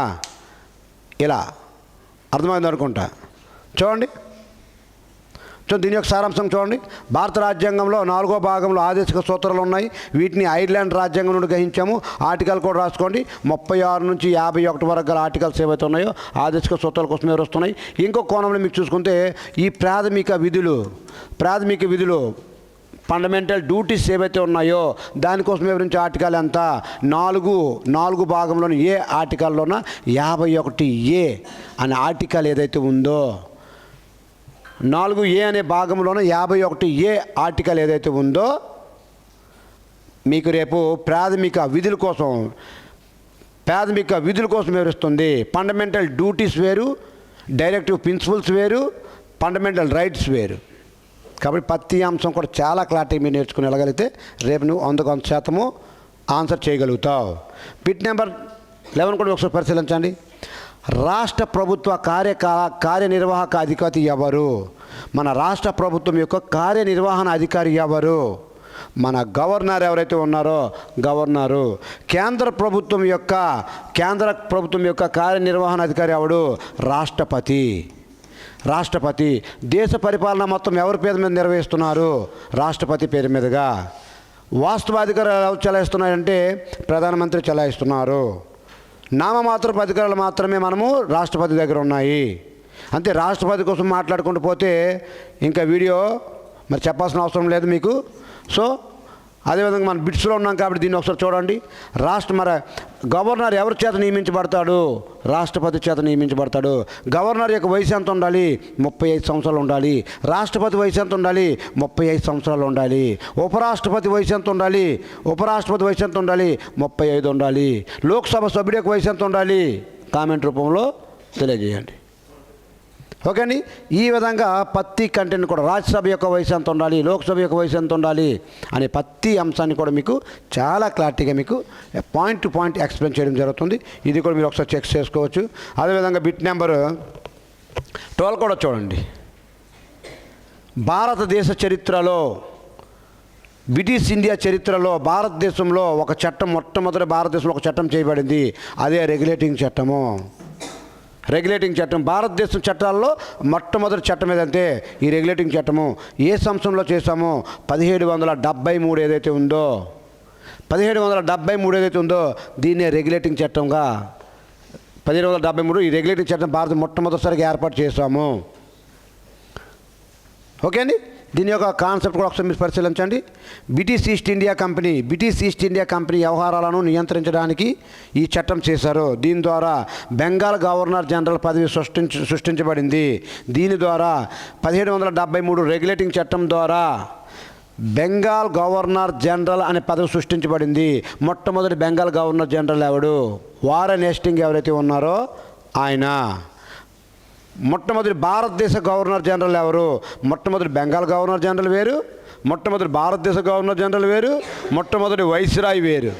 ఇలా అర్థమైంది అనుకుంటా. చూడండి, దీని యొక్క సారాంశం చూడండి. భారత రాజ్యాంగంలో 4వ భాగంలో ఆదేశిక సూత్రాలు ఉన్నాయి. వీటిని ఐర్లాండ్ రాజ్యాంగం నుండి గ్రహించాము. ఆర్టికల్ కూడా రాసుకోండి. 36 నుంచి 51 వరకు గల ఆర్టికల్స్ ఏవైతే ఉన్నాయో ఆదేశిక సూత్రాల కోసం వస్తున్నాయి. ఇంకో కోణంలో మీకు చూసుకుంటే ఈ ప్రాథమిక విధులు ఫండమెంటల్ డ్యూటీస్ ఏవైతే ఉన్నాయో దానికోసం వివరించే ఆర్టికల్ ఎంత? 4 భాగంలోని ఏ ఆర్టికల్లోన 51A అనే ఆర్టికల్ ఏదైతే ఉందో 4A అనే భాగంలోనే 51A ఆర్టికల్ ఏదైతే ఉందో మీకు రేపు ప్రాథమిక విధుల కోసం వివరిస్తుంది. ఫండమెంటల్ డ్యూటీస్ వేరు, డైరెక్టివ్ ప్రిన్సిపల్స్ వేరు, ఫండమెంటల్ రైట్స్ వేరు. కాబట్టి ప్రతి అంశం కూడా చాలా క్లారిటీ మీరు నేర్చుకుని వెళ్ళగలిగితే రేపు నువ్వు 100% ఆన్సర్ చేయగలుగుతావు. బిట్ నెంబర్ 11 కూడా ఒకసారి పరిశీలించండి. రాష్ట్ర ప్రభుత్వ కార్యనిర్వాహక అధికారి ఎవరు? మన రాష్ట్ర ప్రభుత్వం యొక్క కార్యనిర్వహణ అధికారి ఎవరు? మన గవర్నర్ ఎవరైతే ఉన్నారో గవర్నరు. కేంద్ర ప్రభుత్వం యొక్క కార్యనిర్వహణ అధికారి ఎవడు? రాష్ట్రపతి. దేశ పరిపాలన మొత్తం ఎవరి పేరు మీద నిర్వహిస్తున్నారు? రాష్ట్రపతి పేరు మీదుగా. వాస్తవాధికారులు ఎవరు చెలాయిస్తున్నారంటే ప్రధానమంత్రి చెలాయిస్తున్నారు. నామమాత్రపు అధికారాలు మాత్రమే మనము రాష్ట్రపతి దగ్గర ఉన్నాయి. అంతే. రాష్ట్రపతి కోసం మాట్లాడుకుంటూ పోతే ఇంకా వీడియో మరి చెప్పాల్సిన అవసరం లేదు మీకు. సో అదేవిధంగా మనం బిట్స్లో ఉన్నాం కాబట్టి దీన్ని ఒకసారి చూడండి. మరి గవర్నర్ ఎవరి చేత నియమించబడతాడు? రాష్ట్రపతి చేత నియమించబడతాడు. గవర్నర్ యొక్క వయసు ఎంత ఉండాలి? 35 సంవత్సరాలు ఉండాలి. రాష్ట్రపతి వయసు ఎంత ఉండాలి? 35 సంవత్సరాలు ఉండాలి. ఉపరాష్ట్రపతి వయసు ఎంత ఉండాలి? ఉపరాష్ట్రపతి వయసు ఎంత ఉండాలి? 35 ఉండాలి. లోక్సభ సభ్యుడి యొక్క వయసు ఎంత ఉండాలి? కామెంట్ రూపంలో తెలియజేయండి. ఓకే అండి. ఈ విధంగా ప్రతి కంటెంట్ కూడా రాజ్యసభ యొక్క వయసు ఎంత ఉండాలి, లోక్సభ యొక్క వయసు ఎంత ఉండాలి అనే ప్రతి అంశాన్ని కూడా మీకు చాలా క్లారిటీగా మీకు పాయింట్ టు పాయింట్ ఎక్స్ప్లెయిన్ చేయడం జరుగుతుంది. ఇది కూడా మీరు ఒకసారి చెక్ చేసుకోవచ్చు. అదేవిధంగా బిట్ నెంబర్ 12 కూడా చూడండి. భారతదేశ చరిత్రలో, బ్రిటిష్ ఇండియా చరిత్రలో భారతదేశంలో ఒక చట్టం, మొట్టమొదటి భారతదేశంలో ఒక చట్టం చేయబడింది. అదే రెగ్యులేటింగ్ చట్టము. రెగ్యులేటింగ్ చట్టం భారతదేశం చట్టాల్లో మొట్టమొదటి చట్టం ఏదంటే ఈ రెగ్యులేటింగ్ చట్టము. ఏ సంవత్సరంలో చేశామో 1773 ఏదైతే ఉందో, 1773 ఏదైతే ఉందో దీన్నే రెగ్యులేటింగ్ చట్టంగా 1773 ఈ రెగ్యులేటింగ్ చట్టం భారత మొట్టమొదటిసారిగా ఏర్పాటు చేశాము. ఓకే అండి. దీని యొక్క కాన్సెప్ట్ కూడా ఒకసారి మీరు పరిశీలించండి. బ్రిటిష్ ఈస్ట్ ఇండియా కంపెనీ వ్యవహారాలను నియంత్రించడానికి ఈ చట్టం చేశారు. దీని ద్వారా బెంగాల్ గవర్నర్ జనరల్ పదవి సృష్టించబడింది. దీని ద్వారా 1773 రెగ్యులేటింగ్ చట్టం ద్వారా బెంగాల్ గవర్నర్ జనరల్ అనే పదవి సృష్టించబడింది. మొట్టమొదటి బెంగాల్ గవర్నర్ జనరల్ ఎవడు? వారెన్ హేస్టింగ్స్ ఎవరైతే ఉన్నారో ఆయన. మొట్టమొదటి భారతదేశ గవర్నర్ జనరల్ ఎవరు? మొట్టమొదటి బెంగాల్ గవర్నర్ జనరల్ వేరు, మొట్టమొదటి భారతదేశ గవర్నర్ జనరల్ వేరు, మొట్టమొదటి వైస్రాయ్ వేరు.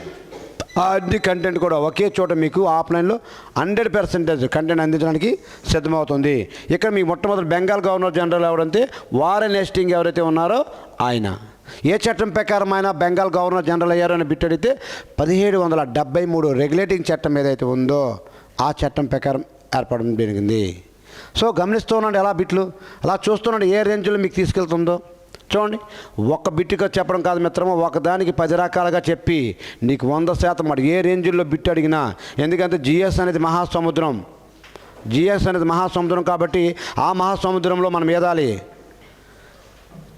అన్ని కంటెంట్ కూడా ఒకే చోట మీకు ఆఫ్లైన్లో 100% కంటెంట్ అందించడానికి సిద్ధమవుతుంది. ఇక్కడ మీకు మొట్టమొదటి బెంగాల్ గవర్నర్ జనరల్ ఎవరంటే వారెన్ హేస్టింగ్స్ ఎవరైతే ఉన్నారో ఆయన. ఏ చట్టం ప్రకారం ఆయన బెంగాల్ గవర్నర్ జనరల్ అయ్యారు అని బిట్ అడిగితే 1773 రెగ్యులేటింగ్ చట్టం ఏదైతే ఉందో ఆ చట్టం ప్రకారం ఏర్పడడం జరిగింది. సో గమనిస్తూ ఉండండి ఎలా బిట్లు అలా చూస్తుండండి ఏ రేంజ్లో మీకు తీసుకెళ్తుందో చూడండి. ఒక్క బిట్టుగా చెప్పడం కాదు మిత్రమా, ఒకదానికి 10 రకాలుగా చెప్పి నీకు 100% మరి ఏ రేంజ్లో బిట్టు అడిగినా. ఎందుకంటే జిఎస్ అనేది మహాసముద్రం కాబట్టి ఆ మహాసముద్రంలో మనం ఏదాలి.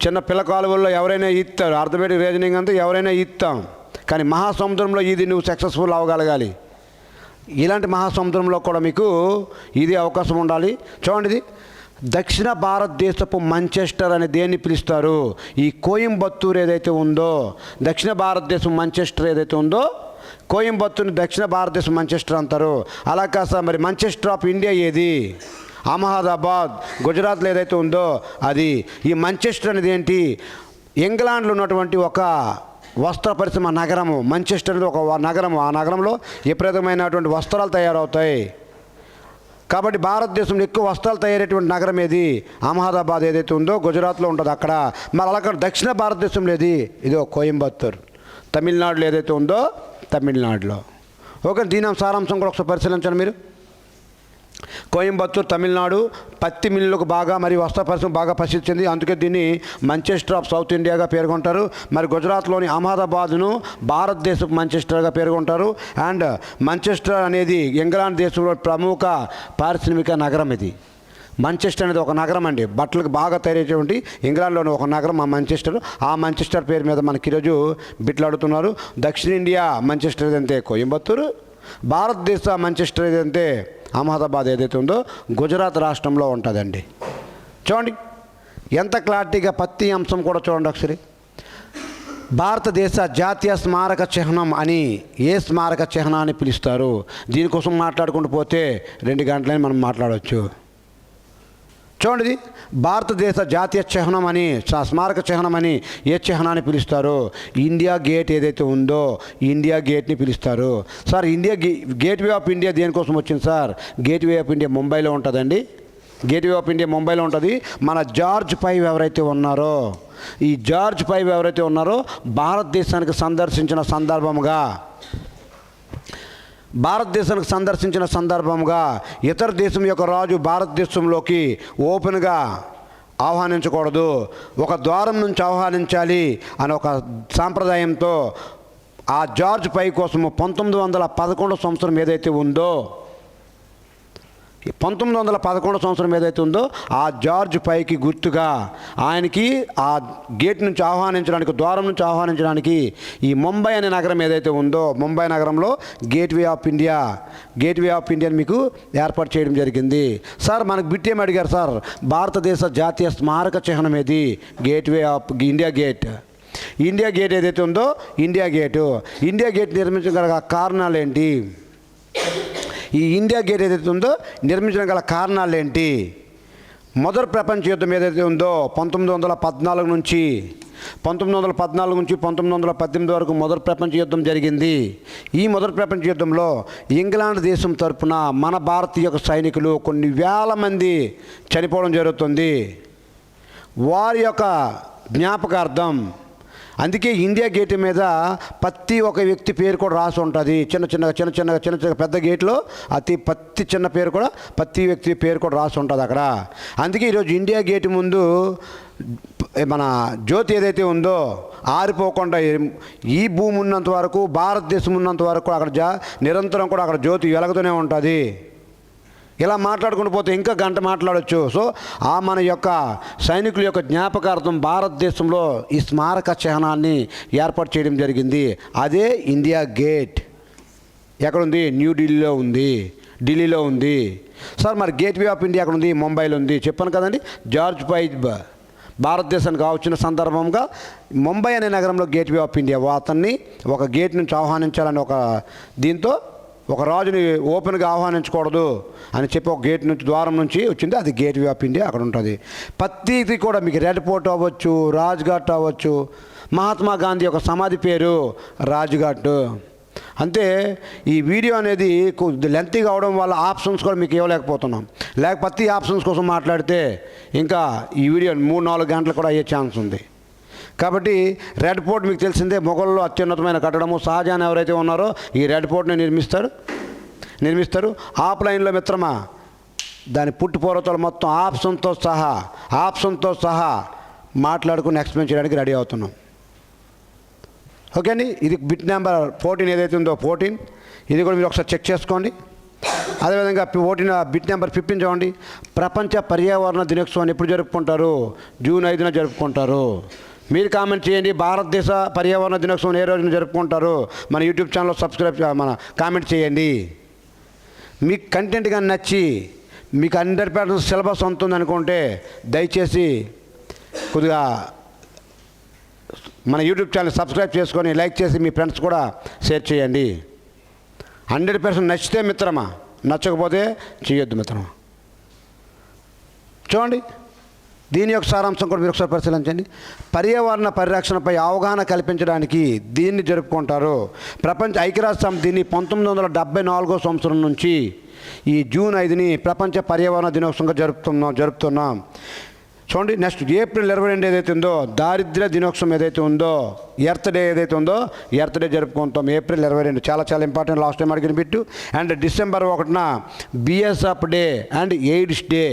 చిన్న పిల్ల కాలువల్లో ఎవరైనా ఇస్తారు, అర్థమెటిక్ రీజనింగ్ అంతా ఎవరైనా ఇస్తాం, కానీ మహాసముద్రంలో ఇది నువ్వు సక్సెస్ఫుల్ అవ్వగలగాలి. ఇలాంటి మహాసముద్రంలో కూడా మీకు ఇది అవకాశం ఉండాలి. చూడండి, ఇది దక్షిణ భారతదేశపు మాంచెస్టర్ అని దేన్ని పిలుస్తారు? ఈ కోయంబత్తూర్ ఏదైతే ఉందో, దక్షిణ భారతదేశం మాంచెస్టర్ ఏదైతే ఉందో కోయంబత్తూర్ని దక్షిణ భారతదేశం మాంచెస్టర్ అంటారు. అలా కాస్త మరి మాంచెస్టర్ ఆఫ్ ఇండియా ఏది? అహ్మదాబాద్ గుజరాత్లో ఏదైతే ఉందో అది. ఈ మాంచెస్టర్ అనేది ఏంటి? ఇంగ్లాండ్లో ఉన్నటువంటి ఒక వస్త్ర పరిశ్రమ నగరము. మాంచెస్టర్ అనేది ఒక నగరము. ఆ నగరంలో విపరీతమైనటువంటి వస్త్రాలు తయారవుతాయి. కాబట్టి భారతదేశంలో ఎక్కువ వస్త్రాలు తయారయ్యేటువంటి నగరం ఏది? అహ్మదాబాద్ ఏదైతే ఉందో గుజరాత్లో ఉంటుంది అక్కడ. మరి అలా దక్షిణ భారతదేశంలో ఏది? ఇదో కోయంబత్తూర్. తమిళనాడులో ఏదైతే ఉందో తమిళనాడులో. ఓకే, దీని సారాంశం కూడా ఒకసారి పరిశీలించండి మీరు. కోయంబత్తూర్ తమిళనాడు పత్తి మిల్లులకు బాగా మరి వస్త్ర పరిశ్రమ బాగా ప్రసిద్ధి చెంది అందుకే దీన్ని మాంచెస్టర్ ఆఫ్ సౌత్ ఇండియాగా పేర్కొంటారు. మరి గుజరాత్లోని అహ్మదాబాద్ను భారతదేశపు మాంచెస్టర్గా పేర్కొంటారు. అండ్ మాంచెస్టర్ అనేది ఇంగ్లాండ్ దేశంలో ప్రముఖ పారిశ్రామిక నగరం. ఇది మాంచెస్టర్ అనేది ఒక నగరం అండి, బట్టలకు బాగా తయారయ్యేటువంటి ఇంగ్లాండ్లోని ఒక నగరం ఆ మాంచెస్టర్. ఆ మాంచెస్టర్ పేరు మీద మనకి ఈరోజు బిట్లు అడుగుతున్నారు. దక్షిణ ఇండియా మాంచెస్టర్ ఏదంటే కోయంబత్తూరు, భారతదేశ మాంచెస్టర్ ఏదంటే అహ్మదాబాద్ ఏదైతే ఉందో గుజరాత్ రాష్ట్రంలో ఉంటుందండి. చూడండి ఎంత క్లారిటీగా ప్రతి అంశం కూడా చూడండి ఒకసారి. భారతదేశ జాతీయ స్మారక చిహ్నం అని ఏ స్మారక చిహ్నాన్ని పిలుస్తారు? దీనికోసం మాట్లాడుకుంటూ పోతే 2 గంటలని మనం మాట్లాడవచ్చు. చూడండి, భారతదేశ జాతీయ చిహ్నం అని స్మారక చిహ్నం అని ఏ చిహ్నాన్ని పిలుస్తారు? ఇండియా గేట్ ఏదైతే ఉందో ఇండియా గేట్ని పిలుస్తారు. సార్ గేట్వే ఆఫ్ ఇండియా దేనికోసం వచ్చింది సార్? గేట్వే ఆఫ్ ఇండియా ముంబైలో ఉంటుందండి. గేట్వే ఆఫ్ ఇండియా ముంబైలో ఉంటుంది. మన జార్జ్ పైవ్ ఎవరైతే ఉన్నారో ఈ జార్జ్ పైవ్ ఎవరైతే ఉన్నారో భారతదేశానికి సందర్శించిన సందర్భంగా ఇతర దేశం యొక్క రాజు భారతదేశంలోకి ఓపెన్గా ఆహ్వానించకూడదు, ఒక ద్వారం నుంచి ఆహ్వానించాలి అని ఒక సాంప్రదాయంతో ఆ జార్జ్ పై కోసము 1911 సంవత్సరం ఏదైతే ఉందో, 1911 సంవత్సరం ఏదైతే ఉందో ఆ జార్జ్ పైకి గుర్తుగా ఆయనకి ఆ గేట్ నుంచి ఆహ్వానించడానికి, ద్వారం నుంచి ఆహ్వానించడానికి ఈ ముంబై అనే నగరం ఏదైతే ఉందో, ముంబై నగరంలో గేట్వే ఆఫ్ ఇండియాని మీకు ఏర్పాటు చేయడం జరిగింది. సార్ మనకు బిట్ ఏమి అడిగారు సార్, భారతదేశ జాతీయ స్మారక చిహ్నం ఏది? గేట్వే ఆఫ్ ఇండియా గేట్ ఏదైతే ఉందో ఇండియా గేట్ నిర్మించగల కారణాలు ఏంటి? ఈ ఇండియా గేట్ ఏదైతే ఉందో నిర్మించడం గల కారణాలు ఏంటి? మొదటి ప్రపంచ యుద్ధం ఏదైతే ఉందో 1914 నుంచి 1918 వరకు మొదటి ప్రపంచ యుద్ధం జరిగింది. ఈ మొదటి ప్రపంచ యుద్ధంలో ఇంగ్లాండ్ దేశం తరపున మన భారతీయ సైనికులు కొన్ని వేల మంది చనిపోవడం జరుగుతుంది. వారి యొక్క జ్ఞాపకార్థం అందుకే ఇండియా గేట్ మీద ప్రతి ఒక వ్యక్తి పేరు కూడా రాసి ఉంటుంది. చిన్న పెద్ద గేట్లో ప్రతి చిన్న పేరు కూడా ప్రతి వ్యక్తి పేరు కూడా రాసి ఉంటుంది అక్కడ. అందుకే ఈరోజు ఇండియా గేట్ ముందు మన జ్యోతి ఏదైతే ఉందో ఆరిపోకుండా ఈ భూమి ఉన్నంత వరకు, భారతదేశం ఉన్నంత వరకు అక్కడ నిరంతరం కూడా అక్కడ జ్యోతి వెలుగుతూనే ఉంటుంది. ఇలా మాట్లాడుకుంటూ పోతే ఇంకా గంట మాట్లాడవచ్చు. సో ఆ మన యొక్క సైనికుల యొక్క జ్ఞాపకార్థం భారతదేశంలో ఈ స్మారక చిహ్నాన్ని ఏర్పాటు చేయడం జరిగింది. అదే ఇండియా గేట్. ఎక్కడుంది? ఢిల్లీలో ఉంది. సార్ మరి గేట్వే ఆఫ్ ఇండియా ఎక్కడ ఉంది? ముంబైలో ఉంది. చెప్పాను కదండి, జార్జ్ పై భారతదేశానికి వచ్చిన సందర్భంగా ముంబై అనే నగరంలో గేట్వే ఆఫ్ ఇండియా, అతన్ని ఒక గేట్ నుంచి ఆహ్వానించాలని ఒక దీంతో ఒక రాజుని ఓపెన్గా ఆహ్వానించకూడదు అని చెప్పి ఒక గేట్ నుంచి, ద్వారం నుంచి వచ్చింది. అది గేట్వే ఆఫ్ ఇండియా అక్కడ ఉంటుంది. ప్రతిది కూడా మీకు రెడ్ ఫోర్ట్ అవ్వచ్చు, రాజ్ఘాట్ అవ్వచ్చు, మహాత్మా గాంధీ యొక్క సమాధి పేరు రాజ్ఘాట్. అంతే. ఈ వీడియో అనేది లెంతీగా అవడం వల్ల ఆప్షన్స్ కూడా మీకు ఇవ్వలేకపోతున్నాం. లేకపోతే ఈ ఆప్షన్స్ కోసం మాట్లాడితే ఇంకా ఈ వీడియో 3-4 గంటలు కూడా అయ్యే ఛాన్స్ ఉంది. కాబట్టి రెడ్ ఫోర్ట్ మీకు తెలిసిందే, మొఘల్లో అత్యున్నతమైన కట్టడము. షాజహాన్ ఎవరైతే ఉన్నారో ఈ రెడ్ ఫోర్ట్ని నిర్మిస్తారు. ఆఫ్లైన్లో మిత్రమా దాని పుట్టుపూర్వతలు మొత్తం ఆప్షన్తో సహా మాట్లాడుకుని ఎక్స్ప్లెయిన్ చేయడానికి రెడీ అవుతున్నాం. ఓకే అండి. ఇది బిట్ నెంబర్ 14 ఏదైతే ఉందో 14, ఇది కూడా మీరు ఒకసారి చెక్ చేసుకోండి. అదేవిధంగా బిట్ నెంబర్ 15 చూడండి. ప్రపంచ పర్యావరణ దినోత్సవాన్ని ఎప్పుడు జరుపుకుంటారు? జూన్ 5న జరుపుకుంటారు. మీరు కామెంట్ చేయండి. భారతదేశ పర్యావరణ దినోత్సవం ఏ రోజున జరుపుకుంటారు? మన యూట్యూబ్ ఛానల్లో మన కామెంట్ చేయండి. మీకు కంటెంట్ కానీ నచ్చి మీకు 100% సిలబస్ ఉంటుంది అనుకుంటే దయచేసి కొద్దిగా మన యూట్యూబ్ ఛానల్ సబ్స్క్రైబ్ చేసుకొని లైక్ చేసి మీ ఫ్రెండ్స్ కూడా షేర్ చేయండి. 100% నచ్చితే మిత్రమా, నచ్చకపోతే చేయొద్దు మిత్రమా. చూడండి, దీని యొక్క సారాంశం కూడా మీరు ఒకసారి పరిశీలించండి. పర్యావరణ పరిరక్షణపై అవగాహన కల్పించడానికి దీన్ని జరుపుకుంటారు. ప్రపంచ ఐక్యరాజ్య సమితి దీన్ని 1974 సంవత్సరం నుంచి ఈ జూన్ 5ని ప్రపంచ పర్యావరణ దినోత్సవంగా జరుపుతున్నాం. చూడండి, నెక్స్ట్ ఏప్రిల్ 22 ఏదైతే ఉందో దారిద్ర్య దినోత్సవం ఏదైతే ఉందో, ఎర్త్ డే ఏదైతే ఉందో ఎర్త్ డే జరుపుకుంటాం ఏప్రిల్ 22. చాలా ఇంపార్టెంట్, లాస్ట్ టైం అడిగిన బిట్టు. అండ్ డిసెంబర్ 1న BSF day and AIDS day,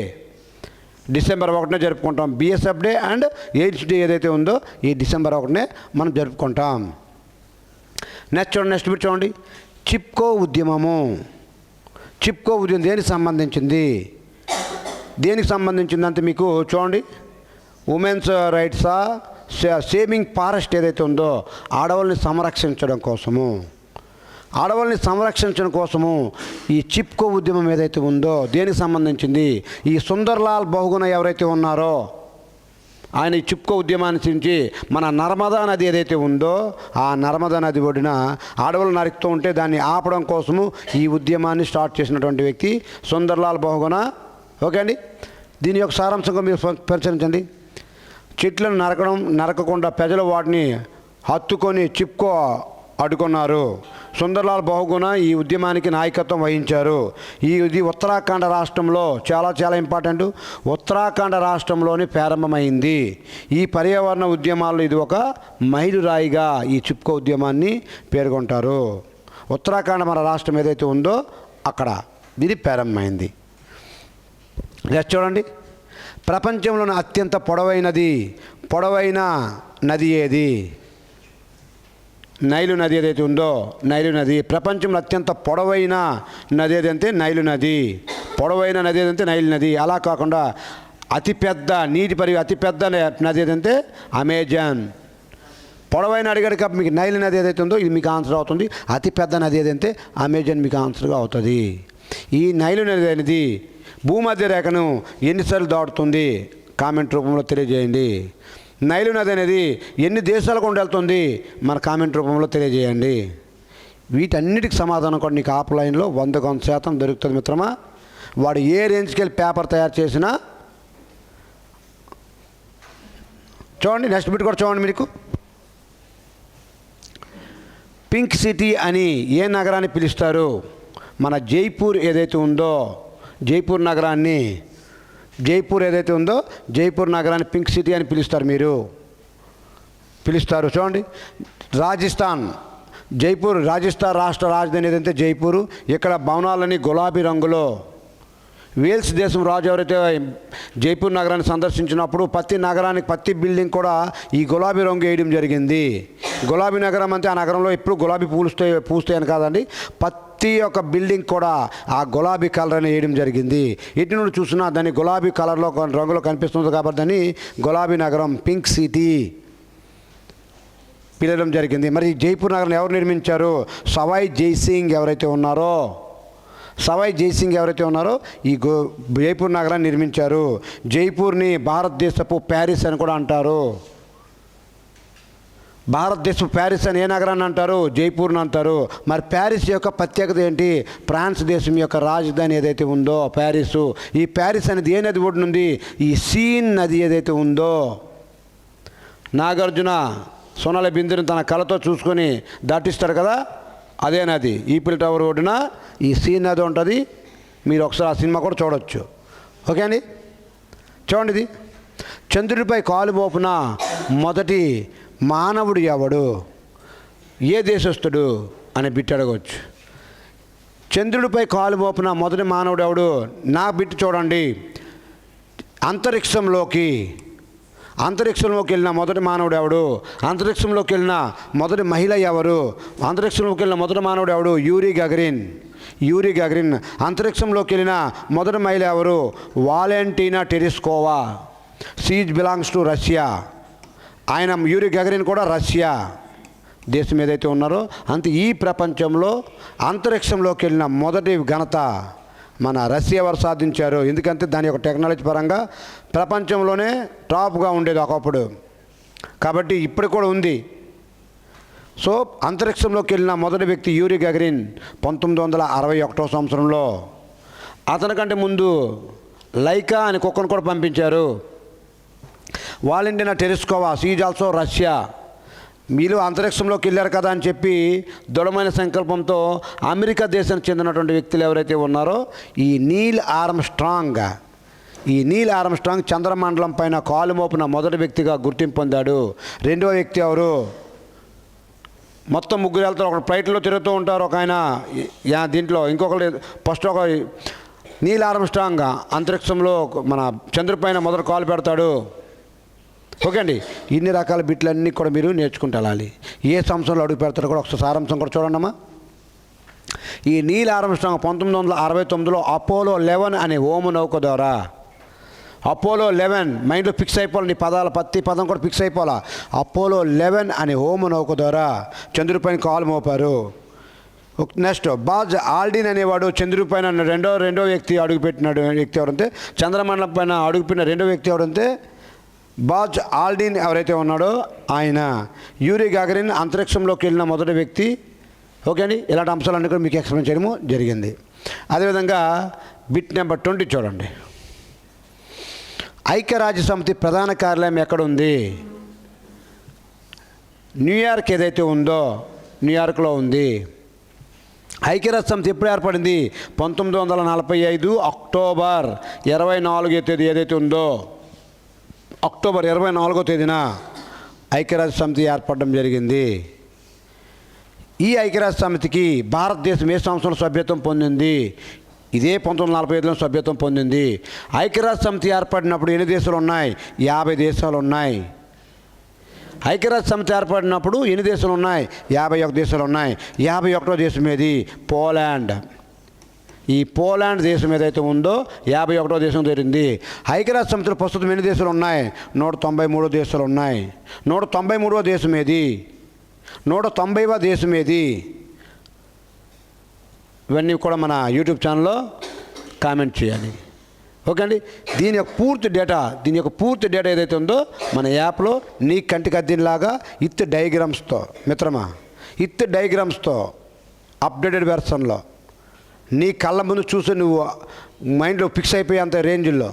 December 1న జరుపుకుంటాం. BSF day and AIDS day ఏదైతే ఉందో ఈ డిసెంబర్ 1నే మనం జరుపుకుంటాం. నెక్స్ట్ బిట్ చూడండి. చిప్కో ఉద్యమం దేనికి సంబంధించిందంటే మీకు చూడండి, ఉమెన్స్ రైట్సా, సేవింగ్ ఫారెస్ట్ ఏదైతే ఉందో అడవుల్ని సంరక్షించడం కోసము ఈ చిప్కో ఉద్యమం ఏదైతే ఉందో దేనికి సంబంధించింది? ఈ సుందర్లాల్ బహుగుణ ఎవరైతే ఉన్నారో ఆయన ఈ చిప్కో ఉద్యమాన్ని నుంచి మన నర్మదా నది ఏదైతే ఉందో ఆ నర్మదా నది ఒడిన అడవులు నరుకుతూ ఉంటే దాన్ని ఆపడం కోసము ఈ ఉద్యమాన్ని స్టార్ట్ చేసినటువంటి వ్యక్తి సుందర్లాల్ బహుగుణ. ఓకే అండి. దీని యొక్క సారాంశంగా మీరు పరిశీలించండి. చెట్లను నరకకుండా ప్రజలు వాటిని హత్తుకొని చిప్కో అడ్డుకున్నారు. సుందర్లాల్ బహుగుణ ఈ ఉద్యమానికి నాయకత్వం వహించారు. ఇది ఉత్తరాఖండ్ రాష్ట్రంలో చాలా ఇంపార్టెంట్, ఉత్తరాఖండ్ రాష్ట్రంలోని ప్రారంభమైంది. ఈ పర్యావరణ ఉద్యమాల్లో ఇది ఒక మైలురాయిగా ఈ చిప్కో ఉద్యమాన్ని పేర్కొంటారు. ఉత్తరాఖండ్ మన రాష్ట్రం ఏదైతే ఉందో అక్కడ ఇది ప్రారంభమైంది. చూడండి, ప్రపంచంలోని అత్యంత పొడవైన నది ఏది? నైలు నది ఏదైతే ఉందో, నైలు నది ప్రపంచంలో అత్యంత పొడవైన నది ఏదంటే నైలు నది. పొడవైన నది ఏదంటే నైలు నది. అలా కాకుండా అతిపెద్ద నీటి పరివి అతిపెద్ద నది ఏదంటే అమెజాన్. పొడవైన అడిగాడు కాబట్టి మీకు నైలు నది ఏదైతే ఉందో ఇది మీకు ఆన్సర్ అవుతుంది. అతిపెద్ద నది ఏదంటే అమెజాన్ మీకు ఆన్సర్గా అవుతుంది. ఈ నైలు నది అనేది భూమధ్య రేఖను ఎన్నిసార్లు దాటుతుంది కామెంట్ రూపంలో తెలియజేయండి. నైలు నది అనేది ఎన్ని దేశాలకు గుండా వెళ్తుంది మన కామెంట్ రూపంలో తెలియజేయండి. వీటన్నిటికి సమాధానం కూడా నీకు ఆఫ్లైన్లో 100% దొరుకుతుంది మిత్రమా. వాడు ఏ రేంజ్కి వెళ్ళి పేపర్ తయారు చేసినా చూడండి. నెక్స్ట్ బిట్ కూడా చూడండి. మీకు పింక్ సిటీ అని ఏ నగరాన్ని పిలుస్తారు? మన జైపూర్ ఏదైతే ఉందో, జైపూర్ నగరాన్ని, జైపూర్ ఏదైతే ఉందో జైపూర్ నగరాన్ని పింక్ సిటీ అని పిలుస్తారు. చూడండి. రాజస్థాన్, జైపూర్ రాజస్థాన్ రాష్ట్ర రాజధాని ఏదంటే జైపూరు. ఇక్కడ భవనాలని గులాబీ రంగులో. వేల్స్ దేశం రాజు ఎవరైతే జైపూర్ నగరాన్ని సందర్శించినప్పుడు ప్రతి నగరానికి ప్రతి బిల్డింగ్ కూడా ఈ గులాబీ రంగు వేయడం జరిగింది. గులాబీ నగరం అంటే ఆ నగరంలో ఎప్పుడు గులాబీ పూస్తాయని కాదండి, ప్రతి ఒక్క బిల్డింగ్ కూడా ఆ గులాబీ కలర్ అని వేయడం జరిగింది. ఎటు నుండి చూసినా దాన్ని గులాబీ కలర్లో రంగులో కనిపిస్తుంది కాబట్టి దాన్ని గులాబీ నగరం పింక్ సిటీ పిలవడం జరిగింది. మరి జైపూర్ నగరం ఎవరు నిర్మించారు? సవాయ్ జైసింగ్ ఎవరైతే ఉన్నారో ఈ జైపూర్ నగరాన్ని నిర్మించారు. జైపూర్ని భారతదేశపు ప్యారిస్ అని కూడా అంటారు. భారతదేశపు ప్యారిస్ అని ఏ నగరాన్ని అంటారు? జైపూర్ని అంటారు. మరి ప్యారిస్ యొక్క ప్రత్యేకత ఏంటి? ఫ్రాన్స్ దేశం యొక్క రాజధాని ఏదైతే ఉందో ప్యారిస్. ఈ ప్యారిస్ అనేది ఏ నది ఒడ్డునుంది? ఈ సీన్ నది ఏదైతే ఉందో, నాగార్జున సోనాలి బిందుని తన కళతో చూసుకొని దాటిస్తాడు కదా, అదే నది. ఈఫిల్ టవర్ ఒడ్డున ఈ సీన్ నది ఉంటుంది. మీరు ఒకసారి ఆ సినిమా కూడా చూడవచ్చు. ఓకే అండి. చూడండి. ఇది చంద్రుడిపై కాలు మోపిన మొదటి మానవుడు ఎవడు? ఏ దేశస్థుడు అని బిట్ అడగవచ్చు. చంద్రుడిపై కాలు మోపిన మొదటి మానవుడు ఎవడు? నా బిట్ చూడండి. అంతరిక్షంలోకి వెళ్ళిన మొదటి మానవుడు ఎవడు? అంతరిక్షంలోకి వెళ్ళిన మొదటి మహిళ ఎవరు? అంతరిక్షంలోకి వెళ్ళిన మొదటి మానవుడు ఎవడు? Yuri Gagarin. అంతరిక్షంలోకి వెళ్ళిన మొదటి మహిళ ఎవరు? Valentina Tereshkova. She's belongs to Russia. ఆయన యూరీ గగరిన్ కూడా రష్యా దేశం ఏదైతే ఉన్నారో. అంతే ఈ ప్రపంచంలో అంతరిక్షంలోకి వెళ్ళిన మొదటి ఘనత మన రష్యా వారు సాధించారు. ఎందుకంటే దాని యొక్క టెక్నాలజీ పరంగా ప్రపంచంలోనే టాప్గా ఉండేది ఒకప్పుడు, కాబట్టి ఇప్పుడు కూడా ఉంది. సో అంతరిక్షంలోకి వెళ్ళిన మొదటి వ్యక్తి యూరీ గగరిన్ 1961 సంవత్సరంలో. అతనికంటే ముందు లైకా అని కుక్కను కూడా పంపించారు. Valentina Tereshkova, she's also Russia. మీరు అంతరిక్షంలోకి వెళ్ళారు కదా అని చెప్పి దృఢమైన సంకల్పంతో అమెరికా దేశానికి చెందినటువంటి వ్యక్తులు ఎవరైతే ఉన్నారో ఈ నీల్ ఆర్మ్స్ట్రాంగ్ చంద్రమండలం పైన కాలు మోపిన మొదటి వ్యక్తిగా గుర్తింపు పొందాడు. రెండవ వ్యక్తి ఎవరు? మొత్తం ముగ్గురు వెళ్తారు. ఒక ఫ్లైట్లో తిరుగుతూ ఉంటారు. ఒక ఆయన దీంట్లో ఇంకొకరు. ఫస్ట్ ఒక నీల్ ఆర్మ్స్ట్రాంగ్ అంతరిక్షంలో మన చంద్రుపైన మొదటి కాలు పెడతాడు. ఓకే అండి. ఇన్ని రకాల బిట్లన్నీ కూడా మీరు నేర్చుకుంటూ వెళ్ళాలి. ఏ సంవత్సరంలో అడుగు పెడతారో కూడా ఒకసారి సారాంశం కూడా చూడండి అమ్మా. ఈ నీల్ ఆర్మ్స్ట్రాంగ్ 1969లో అపోలో 11 అనే ఓము నౌక ద్వారా, అపోలో 11 మైండ్లో ఫిక్స్ అయిపోవాలి. నీ పదాల ప్రతి పదం కూడా ఫిక్స్ అయిపోవాలా. అపోలో 11 అనే ఓము నౌక ద్వారా చంద్రుడిపైన కాలు మోపారు. నెక్స్ట్ బాజ్ ఆల్డిన్ అనేవాడు చంద్రుడిపైన రెండో వ్యక్తి అడుగుపెట్టినాడు. వ్యక్తి ఎవరంటే చంద్రమండలం పైన అడుగుపెట్టిన రెండో వ్యక్తి ఎవరంటే బాజ్ ఆల్డిన్ ఎవరైతే ఉన్నాడో ఆయన. యూరీ గగరిన్ అంతరిక్షంలోకి వెళ్ళిన మొదటి వ్యక్తి. ఓకే అండి. ఇలాంటి అంశాలన్నీ కూడా మీకు ఎక్స్ప్లెయిన్ చేయడము జరిగింది. అదేవిధంగా బిట్ నెంబర్ 20 చూడండి. ఐక్యరాజ్య సమితి ప్రధాన కార్యాలయం ఎక్కడుంది? న్యూయార్క్ ఏదైతే ఉందో న్యూయార్క్లో ఉంది. ఐక్యరాజ్య సమితి ఎప్పుడు ఏర్పడింది? 1945 అక్టోబర్ 24వ తేదీ ఏదైతే ఉందో అక్టోబర్ 24వ తేదీన ఐక్యరాజ్య సమితి ఏర్పడడం జరిగింది. ఈ ఐక్యరాజ్య సమితికి భారతదేశం ఏ సంవత్సరంలో సభ్యత్వం పొందింది? ఇదే 1945లో సభ్యత్వం పొందింది. ఐక్యరాజ్య సమితి ఏర్పడినప్పుడు ఎన్ని దేశాలు ఉన్నాయి? 50 దేశాలు ఉన్నాయి. ఐక్యరాజ్య సమితి ఏర్పడినప్పుడు ఎన్ని దేశాలు ఉన్నాయి? 51 దేశాలు ఉన్నాయి. 51వ దేశం ఏది? పోలాండ్. ఈ పోలాండ్ దేశం ఏదైతే ఉందో 51వ దేశం జరిగింది. ఐక్యరాజ్య సమితిలో ప్రస్తుతం ఎన్ని దేశాలు ఉన్నాయి? 193 దేశాలు ఉన్నాయి. 193వ దేశం ఏది? 190వ దేశం ఏది? ఇవన్నీ కూడా మన యూట్యూబ్ ఛానల్లో కామెంట్ చేయాలి. ఓకే అండి. దీని యొక్క పూర్తి డేటా ఏదైతే ఉందో మన యాప్లో నీ కంటికి అద్దినలాగా ఇత్ డయాగ్రామ్స్తో మిత్రమా, ఇత్ డయాగ్రామ్స్తో అప్డేటెడ్ వెర్షన్లో నీ కళ్ళ ముందు చూసి నువ్వు మైండ్లో ఫిక్స్ అయిపోయేంత రేంజ్లో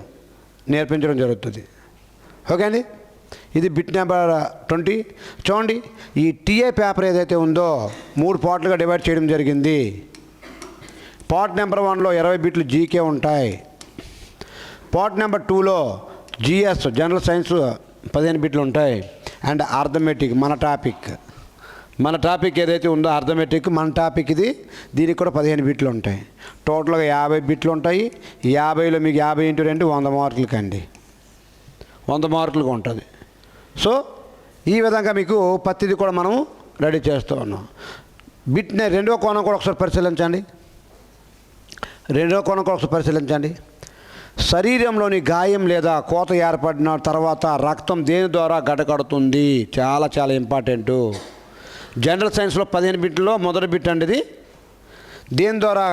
నేర్పించడం జరుగుతుంది. ఓకే అండి. ఇది బిట్ నెంబర్ 20. చూడండి, ఈ టీఏ పేపర్ ఏదైతే ఉందో 3 పార్ట్లుగా డివైడ్ చేయడం జరిగింది. పార్ట్ నెంబర్ 1లో 20 బిట్లు జీకే ఉంటాయి. పార్ట్ నెంబర్ 2లో జిఎస్ జనరల్ సైన్స్ 15 బిట్లు ఉంటాయి. అండ్ అర్థమెటిక్ మన టాపిక్ ఏదైతే ఉందో అర్థమెటిక్ మన టాపిక్ ఇది, దీనికి కూడా 15 బిట్లు ఉంటాయి. టోటల్గా 50 బిట్లు ఉంటాయి. 50లో మీకు 50 × 2 100 మార్కులకి అండి, 100 మార్కులకు ఉంటుంది. సో ఈ విధంగా మీకు ప్రతిదీ కూడా మనం రెడీ చేస్తూ ఉన్నాం. బిట్ని రెండో కోణం కూడా ఒకసారి పరిశీలించండి. శరీరంలోని గాయం లేదా కోత ఏర్పడిన తర్వాత రక్తం దేని ద్వారా గడ్డకడుతుంది? చాలా చాలా ఇంపార్టెంటు. జనరల్ సైన్స్లో 15 బిట్లో మొదటి బిట్ అండి ఇది. దేని ద్వారా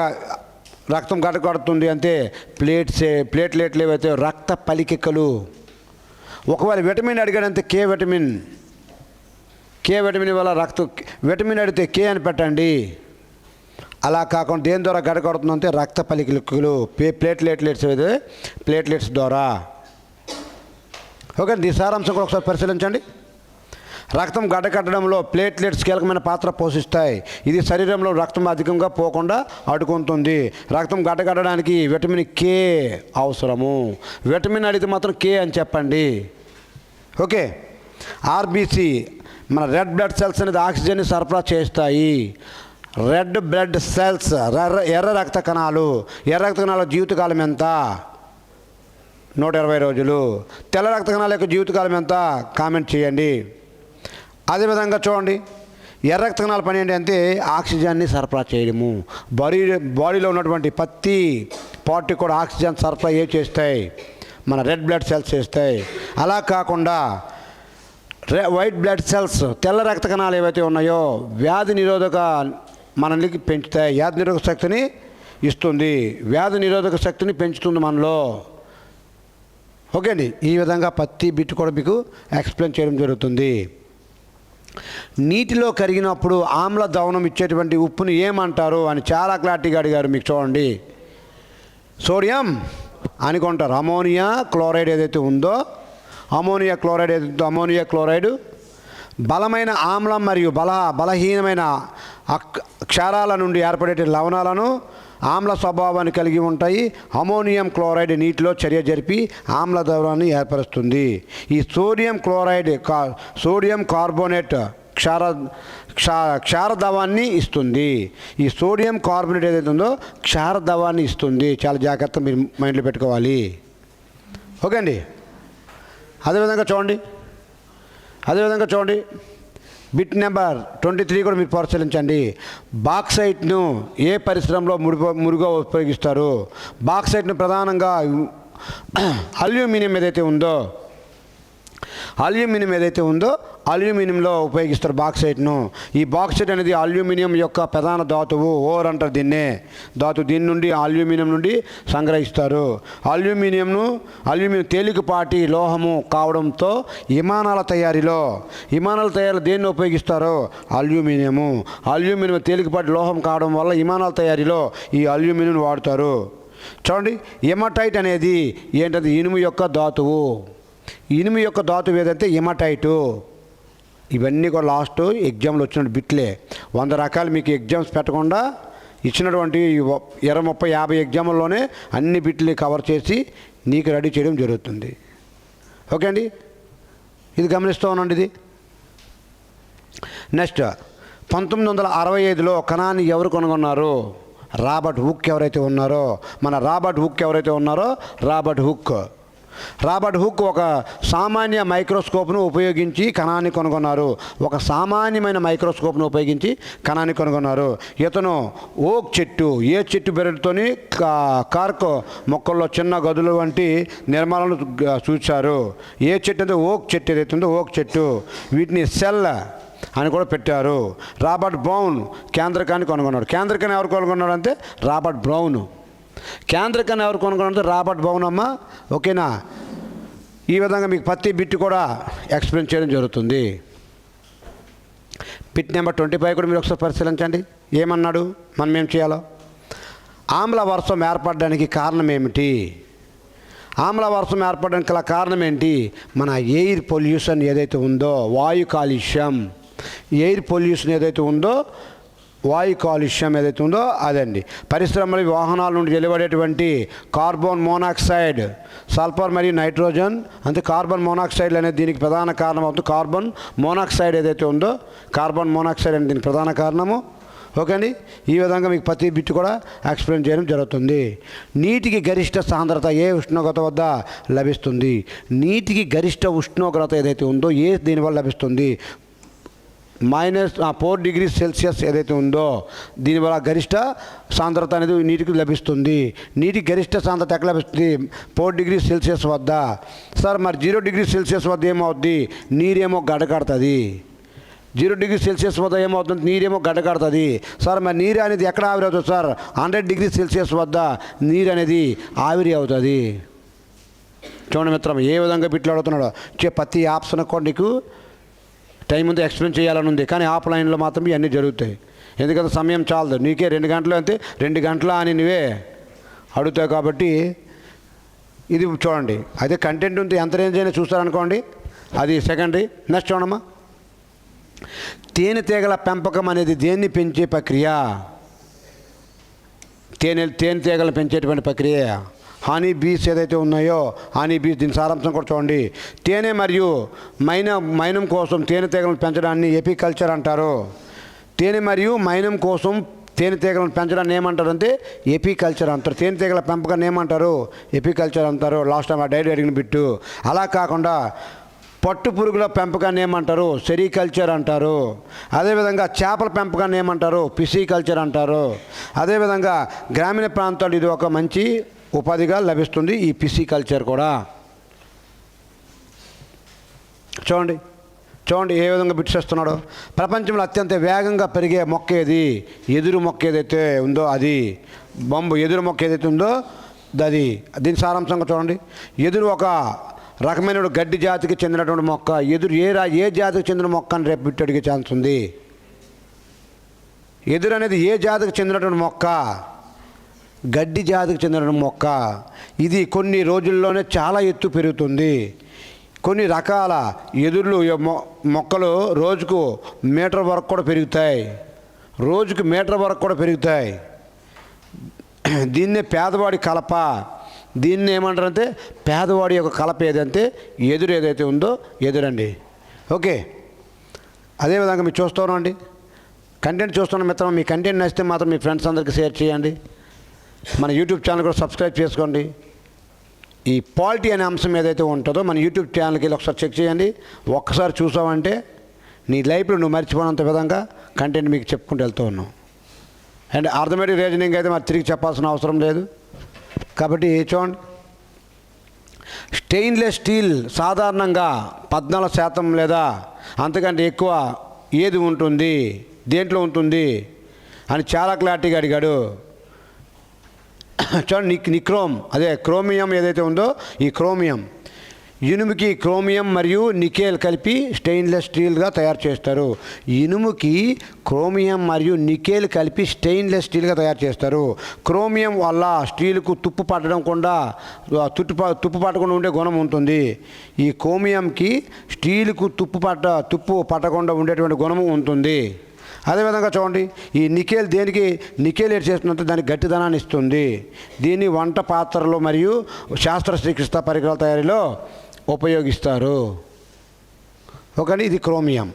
రక్తం గడ్డకడుతుంది అంటే ప్లేట్లెట్లు ఏవైతే రక్త పలికికలు. ఒకవేళ విటమిన్ అడిగాడంటే కే విటమిన్ వల్ల విటమిన్ అడిగితే కే అని పెట్టండి. అలా కాకుండా దేని ద్వారా గడ్డకడుతుందంటే రక్త పలికికలు, ప్లేట్లెట్స్ ద్వారా. ఓకే, దీని సారాంశం కూడా ఒకసారి పరిశీలించండి. రక్తం గడ్డకట్టడంలో ప్లేట్లెట్స్ కీలకమైన పాత్ర పోషిస్తాయి. ఇది శరీరంలో రక్తం అధికంగా పోకుండా అడ్డుకుంటుంది. రక్తం గడ్డకట్టడానికి విటమిన్ కే అవసరము. విటమిన్ అడిగితే మాత్రం కే అని చెప్పండి. ఓకే. ఆర్బీసీ మన రెడ్ బ్లడ్ సెల్స్ అనేది ఆక్సిజన్ని సరఫరా చేస్తాయి. రెడ్ బ్లడ్ సెల్స్ ఎర్ర రక్త కణాల జీవితకాలం ఎంత? 120 రోజులు. తెల్ల రక్త కణాల యొక్క జీవితకాలం ఎంత? కామెంట్ చేయండి. అదేవిధంగా చూడండి, ఎర్ర రక్త కణాల పని ఏంటి అంటే ఆక్సిజన్ని సరఫరా చేయడము. బాడీలో ఉన్నటువంటి ప్రతి పార్టీ కూడా ఆక్సిజన్ సరఫరా చేస్తాయి, మన రెడ్ బ్లడ్ సెల్స్ చేస్తాయి. అలా కాకుండా వైట్ బ్లడ్ సెల్స్ తెల్ల రక్త కణాలు ఏవైతే ఉన్నాయో వ్యాధి నిరోధక మనల్ని పెంచుతాయి, వ్యాధి నిరోధక శక్తిని ఇస్తుంది, వ్యాధి నిరోధక శక్తిని పెంచుతుంది మనలో. ఓకే అండి. ఈ విధంగా ప్రతి బిట్ కూడా మీకు ఎక్స్ప్లెయిన్ చేయడం జరుగుతుంది. నీటిలో కరిగినప్పుడు ఆమ్ల ద్రవణం ఇచ్చేటువంటి ఉప్పుని ఏమంటారు అని చాలా క్లారిటీగా అడిగారు. మీకు చూడండి, సోడియం అనుకుంటారు. అమోనియా క్లోరైడ్ ఏదైతే ఉందో అమోనియా క్లోరైడ్ బలమైన ఆమ్లం మరియు బలహీనమైన క్షారాల నుండి ఏర్పడే లవణాలను ఆమ్ల స్వభావాన్ని కలిగి ఉంటాయి. అమోనియం క్లోరైడ్ నీటిలో చర్య జరిపి ఆమ్ల ద్రవాన్ని ఏర్పరుస్తుంది. ఈ సోడియం కార్బోనేట్ క్షారద్రవాన్ని ఇస్తుంది. ఈ సోడియం కార్బోనేట్ ఏదైతే ఉందో క్షారద్రవాన్ని ఇస్తుంది. చాలా జాగ్రత్త మీరు మైండ్లో పెట్టుకోవాలి. ఓకే అండి. అదేవిధంగా చూడండి బిట్ నెంబర్ 23 కూడా మీరు పరిశీలించండి. బాక్సైట్ను ఏ పరిశ్రమలో ముడిగా ఉపయోగిస్తారు? బాక్సైట్ను ప్రధానంగా అల్యూమినియం ఏదైతే ఉందో అల్యూమినియంలో ఉపయోగిస్తారు బాక్సైట్ను. ఈ బాక్సైట్ అనేది అల్యూమినియం యొక్క ప్రధాన ధాతువు. ఓర్ అంటారు దీని నుండి అల్యూమినియం నుండి సంగ్రహిస్తారు. అల్యూమినియం తేలికపాటి లోహము కావడంతో విమానాల తయారీలో దేన్ని ఉపయోగిస్తారో అల్యూమినియం తేలికపాటి లోహం కావడం వల్ల విమానాల తయారీలో ఈ అల్యూమినియం వాడతారు. చూడండి, హెమటైట్ అనేది ఏంటంటే ఇనుము యొక్క ధాతువు. ఏదంటే హెమటైటు. ఇవన్నీ కూడా లాస్ట్ ఎగ్జామ్లో వచ్చిన బిట్లే. 100 రకాలు మీకు ఎగ్జామ్స్ పెట్టకుండా ఇచ్చినటువంటి 20, 30, 50 ఎగ్జామ్లోనే అన్ని బిట్లు కవర్ చేసి నీకు రెడీ చేయడం జరుగుతుంది. ఓకే అండి. ఇది గమనిస్తూ ఉండండి. ఇది నెక్స్ట్ 1965లో కణాన్ని ఎవరు కనుగొన్నారు? రాబర్ట్ హుక్ ఎవరైతే ఉన్నారో రాబర్ట్ హుక్ రాబర్ట్ హుక్ ఒక సామాన్య మైక్రోస్కోప్ను ఉపయోగించి కణాన్ని కనుగొన్నారు. ఒక సామాన్యమైన మైక్రోస్కోప్ను ఉపయోగించి కణాన్ని కనుగొన్నారు. ఇతను ఓక్ చెట్టు, ఏ చెట్టు బెరడుతోని కార్క్ మొక్కల్లో చిన్న గదులు వంటి నిర్మాణాలను చూశారు. ఏ చెట్టు అంటే ఓక్ చెట్టు ఏదైతే ఉందో ఓక్ చెట్టు. వీటిని సెల్ అని కూడా పెట్టారు. రాబర్ట్ బ్రౌన్ కేంద్రకాన్ని కనుగొన్నాడు. కేంద్రకాన్ని ఎవరు కనుగొన్నాడు అంటే రాబర్ట్ బ్రౌన్. కేంద్రకాన్ని ఎవరు కనుగొన్నాడు రాబర్ట్ బ్రౌన్ అమ్మ. ఓకేనా? ఈ విధంగా మీకు ప్రతి బిట్ కూడా ఎక్స్ప్లెయిన్ చేయడం జరుగుతుంది. బిట్ నెంబర్ 25 కూడా మీరు ఒకసారి పరిశీలించండి. ఏమన్నాడు, మనం ఏం చేయాలో. ఆమ్ల వర్షం ఏర్పడడానికి కారణం ఏమిటి? ఆమ్ల వర్షం ఏర్పడడానికి గల కారణం ఏంటి? మన ఎయిర్ పొల్యూషన్ ఏదైతే ఉందో, వాయు కాలుష్యం. ఎయిర్ పొల్యూషన్ ఏదైతే ఉందో, వాయు కాలుష్యం ఏదైతే ఉందో అదండి. పరిశ్రమల వాహనాల నుండి వెలువడేటువంటి కార్బన్ మోనాక్సైడ్, సల్ఫర్ మరియు నైట్రోజన్, అంటే కార్బన్ మోనాక్సైడ్ అనేది దీనికి ప్రధాన కారణం అవుతుంది. కార్బన్ మోనాక్సైడ్ ఏదైతే ఉందో, కార్బన్ మోనాక్సైడ్ అనేది దీనికి ప్రధాన కారణము. ఓకే అండి. ఈ విధంగా మీకు ప్రతి బిట్ కూడా ఎక్స్ప్లెయిన్ చేయడం జరుగుతుంది. నీటికి గరిష్ట సాంద్రత ఏ ఉష్ణోగ్రత వద్ద లభిస్తుంది? నీటికి గరిష్ట ఉష్ణోగ్రత ఏదైతే ఉందో దీనివల్ల లభిస్తుంది? -4 డిగ్రీ సెల్సియస్ ఏదైతే ఉందో దీనివల్ల గరిష్ట సాంద్రత అనేది నీటికి లభిస్తుంది. నీటికి గరిష్ట సాంద్రత ఎక్కడ లభిస్తుంది? 4 డిగ్రీ సెల్సియస్ వద్ద. సార్ మరి 0 డిగ్రీ సెల్సియస్ వద్ద ఏమవుద్ది? నీరేమో గడ్డకడుతుంది. 0 డిగ్రీ సెల్సియస్ వద్ద ఏమవుతుంది? నీరేమో గడ్డకడుతుంది. సార్ మరి నీరు అనేది ఎక్కడ ఆవిరి అవుతుంది? సార్ 100 డిగ్రీ సెల్సియస్ వద్ద నీరు అనేది ఆవిరి అవుతుంది. చూడండి మిత్రం ఏ విధంగా బిట్లు అడుగుతున్నాడో. ప్రతి ఆప్షన్ కూడా నీకు టైం ముందు ఎక్స్ప్లెయిన్ చేయాలని ఉంది, కానీ ఆఫ్లైన్లో మాత్రం ఇవన్నీ జరుగుతాయి. ఎందుకంటే సమయం చాలదు. నీకే 2 గంటలు అంతే, 2 గంటల అని నువ్వే అడుగుతావు. కాబట్టి ఇది చూడండి. అదే కంటెంట్ ఉంది, ఎంత రేంజ్ అయినా చూస్తారనుకోండి, అది సెకండరీ. నెక్స్ట్ చూడమ్మా. తేనెటీగల పెంపకం అనేది దేన్ని పెంచే ప్రక్రియ? తేనెటీగలు పెంచేటువంటి ప్రక్రియ. హనీ బీస్ ఏదైతే ఉన్నాయో హనీ బీస్, దీని సారాంశం కూడా చూడండి. తేనె మరియు మైనం కోసం తేనెటీగలను పెంచడాన్ని ఎపికల్చర్ అంటారు. తేనె మరియు మైనం కోసం తేనెటీగలను పెంచడాన్ని ఏమంటారు అంటే ఎపికల్చర్ అంటారు. తేనెటీగల పెంపకాన్ని ఏమంటారు? ఎపికల్చర్ అంటారు. లాస్ట్ టైం ఆ డైరీ అడిగిన బిట్టు. అలా కాకుండా పట్టు పురుగుల పెంపకాన్ని ఏమంటారు? సెరికల్చర్ అంటారు. అదేవిధంగా చేపల పెంపకాన్ని ఏమంటారు? పిసికల్చర్ అంటారు. అదేవిధంగా గ్రామీణ ప్రాంతాల్లో ఇది ఒక మంచి ఉపాధిగా లభిస్తుంది, ఈ పిసికల్చర్ కూడా. చూడండి చూడండి ఏ విధంగా బిట్స్ వస్తున్నాడో. ప్రపంచంలో అత్యంత వేగంగా పెరిగే మొక్క ఏది? ఎదురు మొక్క ఏదైతే ఉందో అది. ఎదురు మొక్క ఏదైతే ఉందో అది. దీని సారాంశంగా చూడండి. ఎదురు ఒక రకమైన గడ్డి జాతికి చెందినటువంటి మొక్క. ఎదురు ఏ జాతికి చెందిన మొక్క అని రేపు బిట్టు అడిగే ఛాన్స్ ఉంది. ఎదురు అనేది ఏ జాతికి చెందినటువంటి మొక్క? గడ్డి జాతికి చెందిన మొక్క. ఇది కొన్ని రోజుల్లోనే చాలా ఎత్తు పెరుగుతుంది. కొన్ని రకాల ఎదుర్లు మొక్కలు రోజుకు మీటర్ వరకు కూడా పెరుగుతాయి. రోజుకు మీటర్ వరకు కూడా పెరుగుతాయి. దీన్నే పేదవాడి కలప. దీన్ని ఏమంటారంటే పేదవాడి యొక్క కలప ఏదంటే ఎదురు ఏదైతే ఉందో ఎదురండి. ఓకే. అదేవిధంగా మీరు చూస్తున్నాండి, కంటెంట్ చూస్తున్న మిత్రం, మీ కంటెంట్ నచ్చితే మాత్రం మీ ఫ్రెండ్స్ అందరికీ షేర్ చేయండి. మన యూట్యూబ్ ఛానల్ కూడా సబ్స్క్రైబ్ చేసుకోండి. ఈ పాలిటీ అనే అంశం ఏదైతే ఉంటుందో మన యూట్యూబ్ ఛానల్కి వెళ్ళి ఒకసారి చెక్ చేయండి. ఒక్కసారి చూసావంటే నీ లైఫ్లో నువ్వు మర్చిపోయినంత విధంగా కంటెంట్ మీకు చెప్పుకుంటూ వెళ్తూ ఉన్నాం. అండ్ అర్థమెటిక్ రీజనింగ్ అయితే మరి తిరిగి చెప్పాల్సిన అవసరం లేదు. కాబట్టి చూడండి. స్టెయిన్లెస్ స్టీల్ సాధారణంగా 14% లేదా అంతకంటే ఎక్కువ ఏది ఉంటుంది, దేంట్లో ఉంటుంది అని చాలా క్లారిటీగా అడిగాడు. చూడండి. నిక్రోమ్, అదే క్రోమియం ఏదైతే ఉందో ఈ క్రోమియం, ఇనుముకి క్రోమియం మరియు నికెల్ కలిపి స్టెయిన్లెస్ స్టీల్గా తయారు చేస్తారు. ఇనుముకి క్రోమియం మరియు నికెల్ కలిపి స్టెయిన్లెస్ స్టీల్గా తయారు చేస్తారు. క్రోమియం వల్ల స్టీల్కు తుప్పు పట్టకుండా ఉండే గుణం ఉంటుంది. ఈ క్రోమియంకి స్టీల్కు తుప్పు పట్టకుండా ఉండేటువంటి గుణము ఉంటుంది. అదేవిధంగా చూడండి. ఈ నికెల్ నికెల్ ఏడ్ చేస్తున్నంత దానికి గట్టిదనాన్ని ఇస్తుంది. దీన్ని వంట పాత్రలు మరియు శస్త్రచికిత్సా పరికరాల తయారీలో ఉపయోగిస్తారు. ఓకే. ఇది క్రోమియం.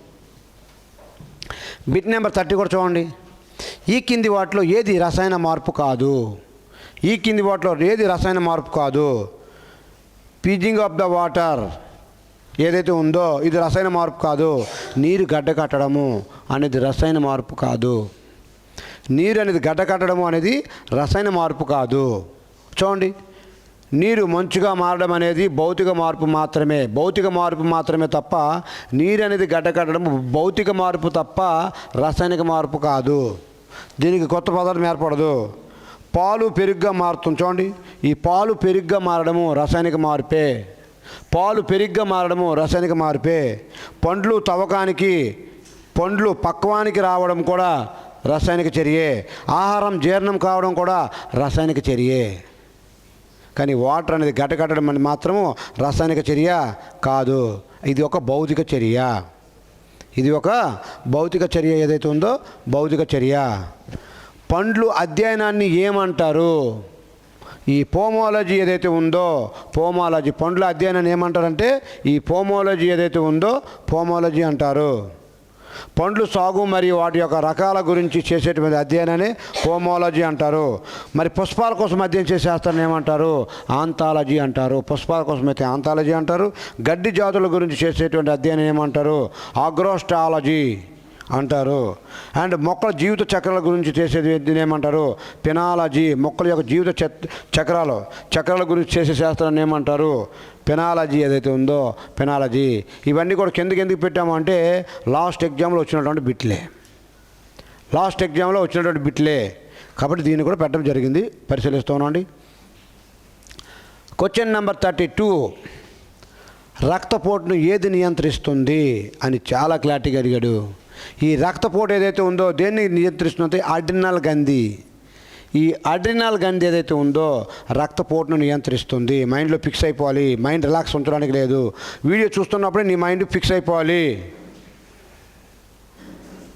బిట్ నెంబర్ 30 కూడా చూడండి. ఈ కింది వాటిలో ఏది రసాయన మార్పు కాదు? ఈ కింది వాటిలో ఏది రసాయన మార్పు కాదు? పీజింగ్ ఆఫ్ ద వాటర్ ఏదైతే ఉందో ఇది రసాయన మార్పు కాదు. నీరు గడ్డ కట్టడము అనేది రసాయన మార్పు కాదు. నీరు అనేది గడ్డ కట్టడము అనేది రసాయన మార్పు కాదు. చూడండి, నీరు మంచుగా మారడం అనేది భౌతిక మార్పు మాత్రమే. భౌతిక మార్పు మాత్రమే తప్ప నీరు అనేది గడ్డ కట్టడం భౌతిక మార్పు తప్ప రసాయనిక మార్పు కాదు. దీనికి కొత్త పదార్థం ఏర్పడదు. పాలు పెరుగ్గా మారుతుంది. చూడండి, ఈ పాలు పెరుగ్గా మారడము రసాయనిక మార్పే. పాలు పెరుగ్గా మారడము రసాయనిక మార్పే. పండ్లు తవ్వకానికి పండ్లు పక్వానికి రావడం కూడా రసాయనిక చర్యే. ఆహారం జీర్ణం కావడం కూడా రసాయనిక చర్యే. కానీ వాటర్ అనేది గడ్డకట్టడం అని మాత్రము రసాయనిక చర్య కాదు. ఇది ఒక భౌతిక చర్య. ఇది ఒక భౌతిక చర్య ఏదైతే ఉందో భౌతిక చర్య. పండ్లు అధ్యయనాన్ని ఏమంటారు? ఈ పోమోలజీ ఏదైతే ఉందో పోమోలజీ, పండ్ల అధ్యయనాన్ని ఏమంటారంటే ఈ పోమోలజీ ఏదైతే ఉందో పోమోలజీ అంటారు. పండ్లు సాగు మరియు వాటి యొక్క రకాల గురించి చేసేటువంటి అధ్యయనాన్ని పోమోలజీ అంటారు. మరి పుష్పాల కోసం అధ్యయనం చేసే శాస్త్రాన్ని ఏమంటారు? ఆంతాలజీ అంటారు. పుష్పాల కోసం అయితే ఆంతాలజీ అంటారు. గడ్డి జాతుల గురించి చేసేటువంటి అధ్యయనం ఏమంటారు? ఆగ్రోస్టాలజీ అంటారు. అండ్ మొక్కల జీవిత చక్రాల గురించి చేసేది ఏమంటారు? పెనాలజీ. మొక్కల యొక్క జీవిత చక్రాల గురించి చేసే శాస్త్రాన్ని ఏమంటారు? పెనాలజీ ఏదైతే ఉందో పెనాలజీ. ఇవన్నీ కూడా ఎందుకు పెట్టాము అంటే లాస్ట్ ఎగ్జామ్లో వచ్చినటువంటి బిట్లే కాబట్టి దీన్ని కూడా పెట్టడం జరిగింది. పరిశీలిస్తున్నాండి. క్వశ్చన్ నెంబర్ 32, రక్తపోటును ఏది నియంత్రిస్తుంది అని చాలా క్లారిటీగా అడిగాడు. ఈ రక్తపోటు ఏదైతే ఉందో దేన్ని నియంత్రిస్తుందో అడ్రినల్ గ్రంథి. ఈ అడ్రినల్ గ్రంథి ఏదైతే ఉందో రక్తపోటును నియంత్రిస్తుంది. మైండ్లో ఫిక్స్ అయిపోవాలి. మైండ్ రిలాక్స్ ఉంచడానికి లేదు. వీడియో చూస్తున్నప్పుడే నీ మైండ్ ఫిక్స్ అయిపోవాలి.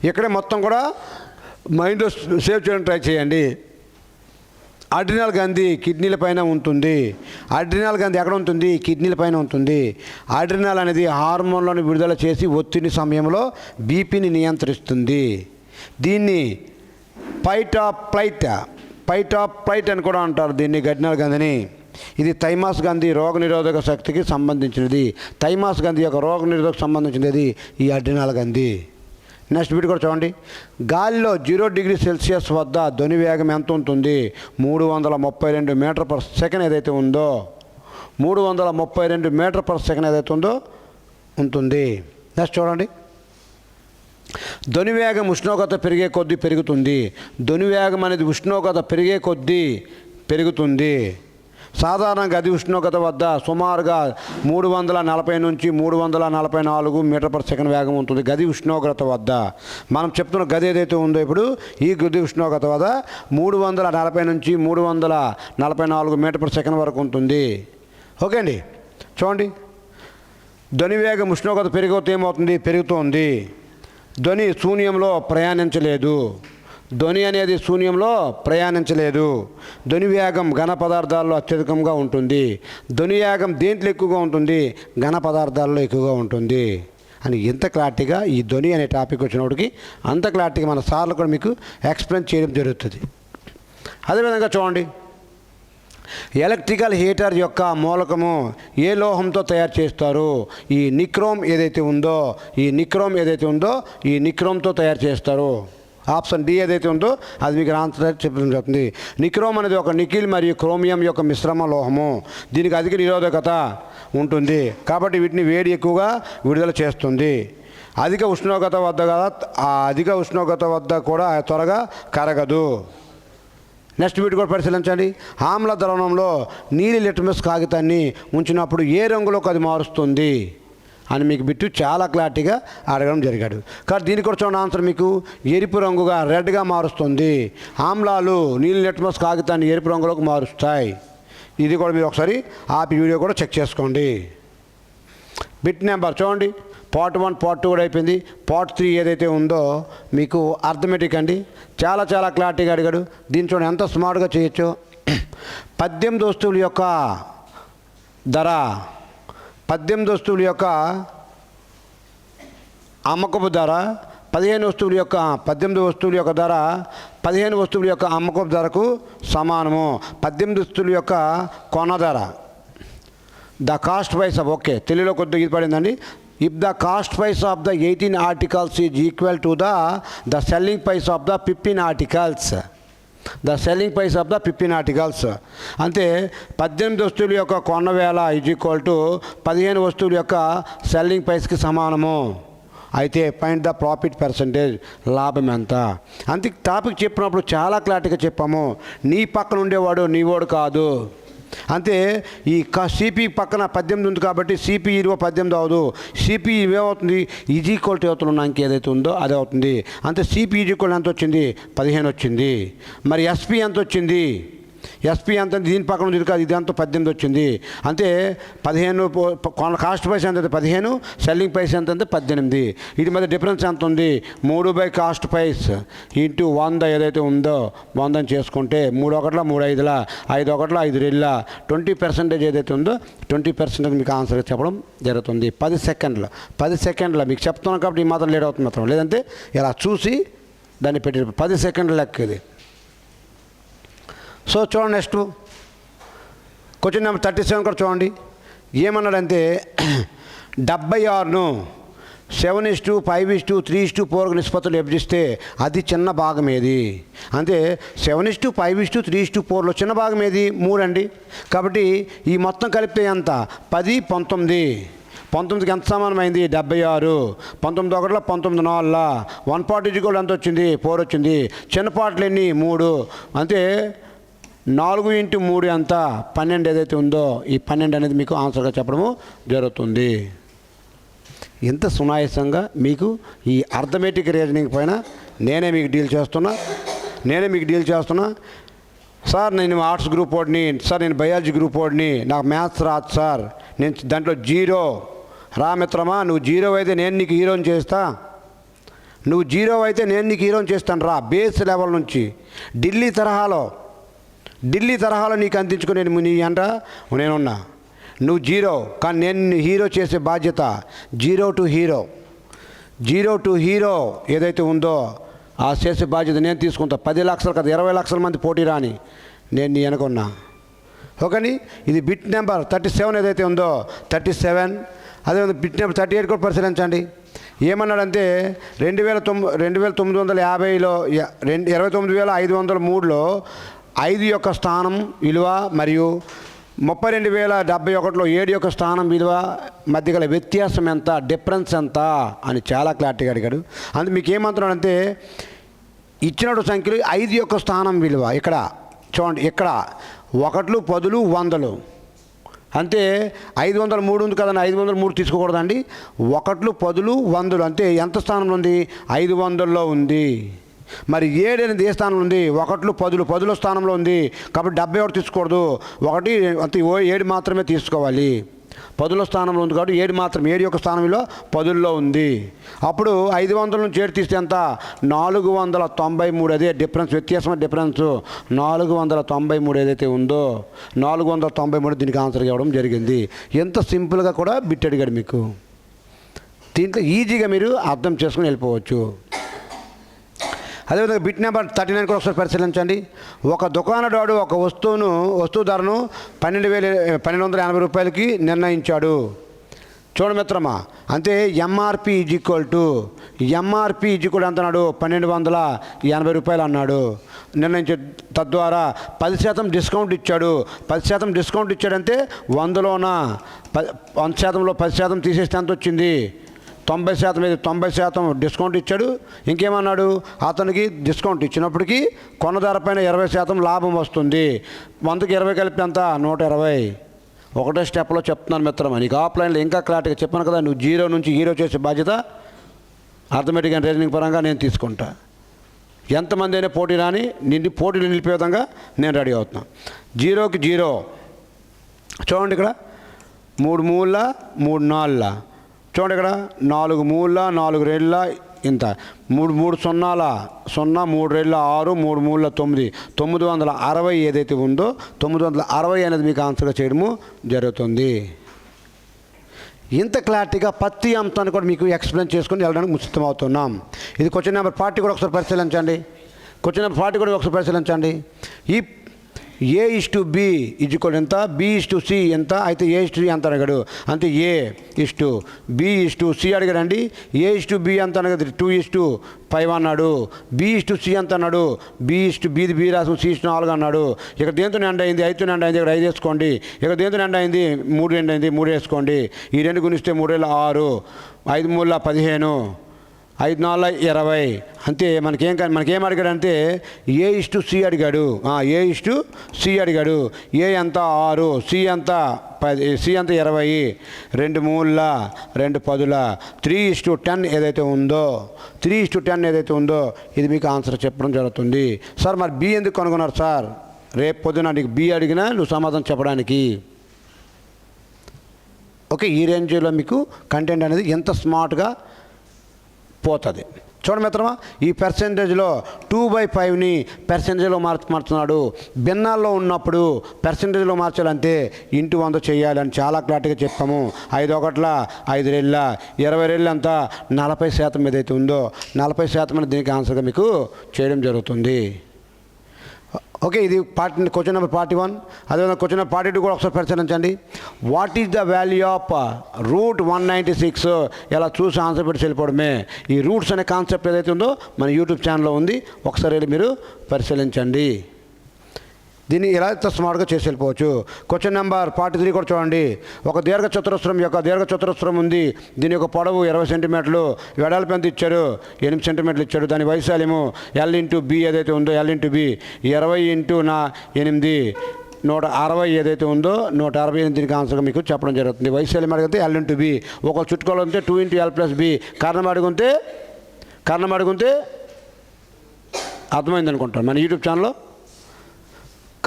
ఇక్కడే మొత్తం కూడా మైండ్లో సేవ్ చేయడానికి ట్రై చేయండి. అడ్రినల్ గ్రంథి కిడ్నీల పైన ఉంటుంది. అడ్రినల్ గ్రంథి ఎక్కడ ఉంటుంది? కిడ్నీల పైన ఉంటుంది. అడ్రినల్ అనేది హార్మోన్లను విడుదల చేసి ఒత్తిడి సమయంలో బీపీని నియంత్రిస్తుంది. దీన్ని ఫైట్ ఆఫ్ ఫ్లైట్ అని కూడా అంటారు దీన్ని, అడ్రినల్ గ్రంథిని. ఇది థైమాస్ గ్రంథి రోగనిరోధక శక్తికి సంబంధించినది. థైమాస్ గ్రంథి యొక్క రోగనిరోధక సంబంధించినది ఈ అడ్రినల్ గ్రంథి. నెక్స్ట్ బిట్ కూడా చూడండి. గాలిలో 0 డిగ్రీ సెల్సియస్ వద్ద ధ్వని వేగం ఎంత ఉంటుంది? 332 మీటర్ పర్ సెకండ్ ఏదైతే ఉందో 332 మీటర్ పర్ సెకండ్ ఏదైతే ఉందో ఉంటుంది. నెక్స్ట్ చూడండి. ధ్వని వేగం ఉష్ణోగ్రత పెరిగే కొద్దీ పెరుగుతుంది. ధ్వని వేగం అనేది ఉష్ణోగ్రత పెరిగే కొద్దీ పెరుగుతుంది. సాధారణ గది ఉష్ణోగ్రత వద్ద సుమారుగా 340 నుంచి 344 మీటర్ పర్ సెకండ్ వేగం ఉంటుంది. గది ఉష్ణోగ్రత వద్ద మనం చెప్తున్న గది ఏదైతే ఉందో ఇప్పుడు ఈ గది ఉష్ణోగ్రత వద్ద 340 నుంచి 344 మీటర్ పర్ సెకండ్ వరకు ఉంటుంది. ఓకే అండి. చూడండి, ధ్వని వేగం ఉష్ణోగ్రత పెరిగితే ఏమవుతుంది? పెరుగుతోంది. ధ్వని శూన్యంలో ప్రయాణించలేదు. ధ్వని అనేది శూన్యంలో ప్రయాణించలేదు. ధ్వని వేగం ఘన పదార్థాల్లో అత్యధికంగా ఉంటుంది. ధ్వని వేగం దేంట్లో ఎక్కువగా ఉంటుంది? ఘన పదార్థాల్లో ఎక్కువగా ఉంటుంది అని ఎంత క్లారిటీగా ఈ ధ్వని అనే టాపిక్ వచ్చినప్పటికి అంత క్లారిటీగా మన సార్లు కూడా మీకు ఎక్స్ప్లెయిన్ చేయడం జరుగుతుంది. అదేవిధంగా చూడండి, ఎలక్ట్రికల్ హీటర్ యొక్క మూలకము ఏ లోహంతో తయారు చేస్తారు? ఈ నిక్రోమ్ ఏదైతే ఉందో ఈ నిక్రోమ్తో తయారు చేస్తారు. ఆప్షన్ డి ఏదైతే ఉందో అది మీకు ఆన్సర్ చెప్పడం జరుగుతుంది. నిక్రోమ్ అనేది ఒక నికిల్ మరియు క్రోమియం యొక్క మిశ్రమ లోహము. దీనికి అధిక నిరోధకత ఉంటుంది కాబట్టి వీటిని వేడి ఎక్కువగా విడుదల చేస్తుంది. అధిక ఉష్ణోగ్రత వద్ద కూడా త్వరగా కరగదు. నెక్స్ట్ వీటి కూడా పరిశీలించండి. ఆమ్ల ద్రవణంలో నీలి లిట్మస్ కాగితాన్ని ఉంచినప్పుడు ఏ రంగులోకి అది మారుస్తుంది అని మీకు బిట్టు చాలా క్లారిటీగా అడగడం జరిగాడు. కానీ దీనికి కూడా చూడండి ఆన్సర్ మీకు ఎరుపు రంగుగా రెడ్గా మారుస్తుంది. ఆమ్లాలు నీలి లిట్మస్ కాగితాన్ని ఎరుపు రంగులోకి మారుస్తాయి. ఇది కూడా మీరు ఒకసారి ఆపి వీడియో కూడా చెక్ చేసుకోండి. బిట్ నెంబర్ చూడండి. పార్ట్ 1 పార్ట్ 2 కూడా అయిపోయింది. పార్ట్ 3 ఏదైతే ఉందో మీకు అర్థమెటిక్ అండి. చాలా క్లారిటీగా అడిగాడు. దీన్ని చూడండి ఎంత స్మార్ట్గా చేయొచ్చు. 18 వస్తువుల యొక్క ధర 18 వస్తువుల యొక్క అమ్మకపు ధర 15 వస్తువుల యొక్క 18 వస్తువుల యొక్క ధర 15 వస్తువుల యొక్క అమ్మకపు ధరకు సమానము. 18 వస్తువుల యొక్క కొన ధర the cost price of okay తెలుగులో కొద్దిగా ఇది పడిందండి. If the cost price of the 18 articles is equal to the selling price of the 15 articles, the selling price of the 15 articles అంటే 18 వస్తువుల యొక్క కొన్న వేల ఈజ్ ఈక్వల్ టు 15 వస్తువుల యొక్క సెల్లింగ్ ప్రైస్కి సమానము. అయితే ఫైండ్ ద ప్రాఫిట్ పర్సంటేజ్, లాభం ఎంత. అంతే టాపిక్ చెప్పినప్పుడు చాలా క్లారిటీగా చెప్పాము. నీ పక్కన ఉండేవాడు నీవాడు కాదు. అంతే ఈ సిపి పక్కన 18 ఉంది కాబట్టి సిపి విలువ 18 అవదు. సిపి ఏమవుతుంది ఈజ్ ఈక్వల్ టు అవతల ఉన్న అంకె ఏదైతే ఉందో అదే అవుతుంది. అంతే సిపి ఈజ్ ఈక్వల్ ఎంత వచ్చింది 15 వచ్చింది. మరి ఎస్పి ఎంత వచ్చింది, ఎస్పీ ఎంత దీని పక్కన ఉంది కాదు ఇది అంతా 18 వచ్చింది. అంతే 15 కాస్ట్ ప్రైస్ ఎంత 15, సెల్లింగ్ ప్రైస్ ఎంత 18. వీటి మధ్య డిఫరెన్స్ ఎంత ఉంది 3 కాస్ట్ ప్రైస్ ఇంటూ 100 ఏదైతే ఉందో 100 అని చేసుకుంటే 3 ఒకట్ల 3 ఐదుల 5 ఒకట్ల 5 రెళ్ళ 20% ఏదైతే ఉందో 20% మీకు ఆన్సర్ చెప్పడం జరుగుతుంది. 10 సెకండ్ల మీకు చెప్తున్నాను కాబట్టి ఈ మాత్రం లేట్ అవుతుంది మాత్రం, లేదంటే ఇలా చూసి దాన్ని పెట్టి 10 సెకండ్ల లెక్క ఇది. సో చూడండి నెక్స్ట్ క్వశ్చన్ నెంబర్ 37 కూడా చూడండి. ఏమన్నాడంటే 76ను 7:5:3:4 నిష్పత్తులు విభజిస్తే అది చిన్న భాగం ఏది. అంటే 7:5:3:4లో చిన్న భాగం ఏది 3 అండి. కాబట్టి ఈ మొత్తం కలిపితే ఎంత 10, 19. 19కి ఎంత సమానమైంది 76. 19 ఒకటిలో 19 నాలుగులా 1 పార్ట్ ఈజ్ ఈక్వల్ ఎంత వచ్చింది 4 వచ్చింది. చిన్న పార్ట్లు ఎన్ని 3. అంటే 4 × 3 ఎంత 12 ఏదైతే ఉందో ఈ 12 అనేది మీకు ఆన్సర్గా చెప్పడము జరుగుతుంది. ఎంత సునాయాసంగా మీకు ఈ అర్థమెటిక్ రీజనింగ్ పైన నేనే మీకు డీల్ చేస్తున్నా. సార్ నేను ఆర్ట్స్ గ్రూప్ వాడిని, సార్ నేను బయాలజీ గ్రూప్ వాడిని, నాకు మ్యాథ్స్ రాదు సార్, నేను దాంట్లో 0. రా మిత్రమా, నువ్వు 0 అయితే నేను నీకు హీరోని చేస్తా, నువ్వు 0 అయితే నేను నీకు హీరోని చేస్తాను. రా బేస్ లెవెల్ నుంచి ఢిల్లీ తరహాలో నీకు అందించుకుని నీ అంట నేనున్నా. నువ్వు 0 కానీ నేను హీరో చేసే బాధ్యత 0 to హీరో ఏదైతే ఉందో ఆ చేసే బాధ్యత నేను తీసుకుంటా. 10 లక్షలు కదా 20 లక్షల మంది పోటీ రాని నేను నీ వెనకున్నా. ఓకేని ఇది బిట్ నెంబర్ 37 ఏదైతే ఉందో 37. అదే బిట్ నెంబర్ 38 కూడా పరిశీలించండి. ఏమన్నాడంటే 2950లో 29,503లో 5 యొక్క స్థానం విలువ మరియు 32,071లో 7 యొక్క స్థానం విలువ మధ్య గల వ్యత్యాసం ఎంత, డిఫరెన్స్ ఎంత అని చాలా క్లారిటీగా అడిగాడు. అందుకు మీకు ఏమంటున్నాడంటే ఇచ్చినటువంటి సంఖ్యలు 5 యొక్క స్థానం విలువ ఇక్కడ చూడండి, ఇక్కడ 1, 10, 100. అంటే 503 ఉంది కదండి, 503 తీసుకోకూడదండి. 1, 10, 100 అంటే ఎంత స్థానంలో ఉంది 500లో ఉంది. మరి 7 అనేది ఏ స్థానంలో ఉంది 1, 10 స్థానంలో ఉంది. కాబట్టి 71 తీసుకోకూడదు, 1 అంతే 7 మాత్రమే తీసుకోవాలి. 10 స్థానంలో ఉంది కాబట్టి 7 మాత్రం 7 యొక్క స్థానంలో 10లో ఉంది. అప్పుడు 500 నుంచి 7 తీస్తే ఎంత 493. అదే డిఫరెన్స్, వ్యత్యాసం డిఫరెన్స్ 493 ఏదైతే ఉందో 493 దీనికి ఆన్సర్ ఇవ్వడం జరిగింది. ఎంత సింపుల్గా కూడా బిట్ అడిగాడు మీకు. దీంట్లో ఈజీగా మీరు అర్థం చేసుకుని వెళ్ళిపోవచ్చు. అదేవిధంగా బిట్ నెంబర్ 39 కూడా ఒకసారి పరిశీలించండి. ఒక దుకాణదారుడు ఒక వస్తువు ధరను 1280 రూపాయలకి నిర్ణయించాడు. చూడ మిత్రమా, అంటే ఎంఆర్పి ఈజ్ ఈక్వల్ అంటున్నాడు 1280 రూపాయలు అన్నాడు నిర్ణయించే. తద్వారా 10% డిస్కౌంట్ ఇచ్చాడు. 10% డిస్కౌంట్ ఇచ్చాడంటే 100లోన 100%లో 10% తీసేస్తే ఎంత వచ్చింది 90%. మీద 90% డిస్కౌంట్ ఇచ్చాడు. ఇంకేమన్నాడు, అతనికి డిస్కౌంట్ ఇచ్చినప్పటికీ కొన్న ధర పైన 20% లాభం వస్తుంది. 100కి 20 కలిపి ఎంత 120. ఒకటే స్టెప్లో చెప్తున్నాను మిత్రమా, నీకు ఆఫ్లైన్లో ఇంకా క్లారిటీగా చెప్పాను కదా. నువ్వు 0 నుంచి హీరో చేసే బాధ్యత అర్థమెటిక్ అండ్ రీజనింగ్ పరంగా నేను తీసుకుంటా. ఎంతమంది అయినా పోటీ రాని పోటీలు నిలిపే విధంగా నేను రెడీ అవుతున్నా. 0కి 0 చూడండి, ఇక్కడ 3 మూల 3 నాలుల చూడండి, ఇక్కడ 4 మూల 4 రెళ్ళ ఇంత 3 సున్నాల 0 3 రెళ్ళ 6 3 మూల 9 960 ఏదైతే ఉందో 960 అనేది మీకు ఆన్సర్గా చేయడము జరుగుతుంది. ఇంత క్లారిటీగా ప్రతి అంశాన్ని కూడా మీకు ఎక్స్ప్లెయిన్ చేసుకొని వెళ్ళడానికి ముసిద్ధమవుతున్నాం. ఇది క్వశ్చన్ నెంబర్ 40 కూడా ఒకసారి పరిశీలించండి. A/B ఎంత, B/C ఎంత, అయితే A/C ఎంత అడిగాడు, అంతే B/C అడిగాడండి. A/B ఎంత అడిగాడు 2:5 అన్నాడు. B/C ఎంత అన్నాడు, Bది B రాసం, C4 అన్నాడు. ఇక్కడ దేంతో ఎండ్ అయింది, 5తో ఎండ్ అయింది, ఇక్కడ 5 వేసుకోండి. ఇక్కడ దేంతో ఎండ్ అయింది 3 ఎండ్ అయింది, 3 వేసుకోండి. ఈ 2 గుణిస్తే 3 × 6, 5 × 3 = 15, 5 × 4 = 20. అంతే. మనకేం అడిగాడంటే A/C అడిగాడు. A/C అడిగాడు. A ఎంత 6, C ఎంత 10, C ఎంత 20, 2 3 2 10, 3:10 ఏదైతే ఉందో 3:10 ఏదైతే ఉందో ఇది మీకు ఆన్సర్ చెప్పడం జరుగుతుంది. సార్ మరి B ఎందుకు కనుగొన్నారు సార్? రేపు పొద్దున నీకు B అడిగినా నువ్వు సమాధానం చెప్పడానికి. ఓకే, ఈ రేంజ్లో మీకు కంటెంట్ అనేది ఎంత స్మార్ట్గా పోతుంది. చూడండి మిత్రమా, ఈ పర్సెంటేజ్లో 2/5ని పర్సెంటేజ్లో మార్చుతున్నాడు. భిన్నాల్లో ఉన్నప్పుడు పర్సెంటేజ్లో మార్చాలంటే ఇంటూ 100 చేయాలని చాలా క్లారిటీగా చెప్పాము. 5 1 5 2 20 2 అంతా 40% ఏదైతే ఉందో 40% అనేది దీనికి ఆన్సర్గా మీకు చేయడం జరుగుతుంది. ఓకే, ఇది క్వశ్చన్ నెంబర్ 41. అదేవిధంగా క్వశ్చన్ నెంబర్ 42 కూడా ఒకసారి పరిశీలించండి. What is the value of √196? ఇలా చూసి ఆన్సర్ పెట్టి వెళ్ళిపోవడమే. ఈ రూట్స్ అనే కాన్సెప్ట్ ఏదైతే ఉందో మన యూట్యూబ్ ఛానల్లో ఉంది, ఒకసారి మీరు పరిశీలించండి. దీన్ని ఇలా స్మార్ట్గా చేసి వెళ్ళిపోవచ్చు. క్వశ్చన్ నెంబర్ 43 కూడా చూడండి. ఒక దీర్ఘచతురస్రం ఉంది. దీని యొక్క పొడవు 20 సెంటీమీటర్లు, వెడల్పు ఎంత ఇచ్చాడు 8 సెంటీమీటర్లు ఇచ్చాడు. దాని వైశాల్యము L/B ఏదైతే ఉందో L/B 20 × 8 160 ఏదైతే ఉందో 160 దీనికి ఆన్సర్గా మీకు చెప్పడం జరుగుతుంది. వైశాల్యం అడిగితే L/B, ఒక చుట్టుకోవాలంటే 2 × L+B. కారణం అడుగుంటే అర్థమైంది అనుకుంటాను. మన యూట్యూబ్ ఛానల్లో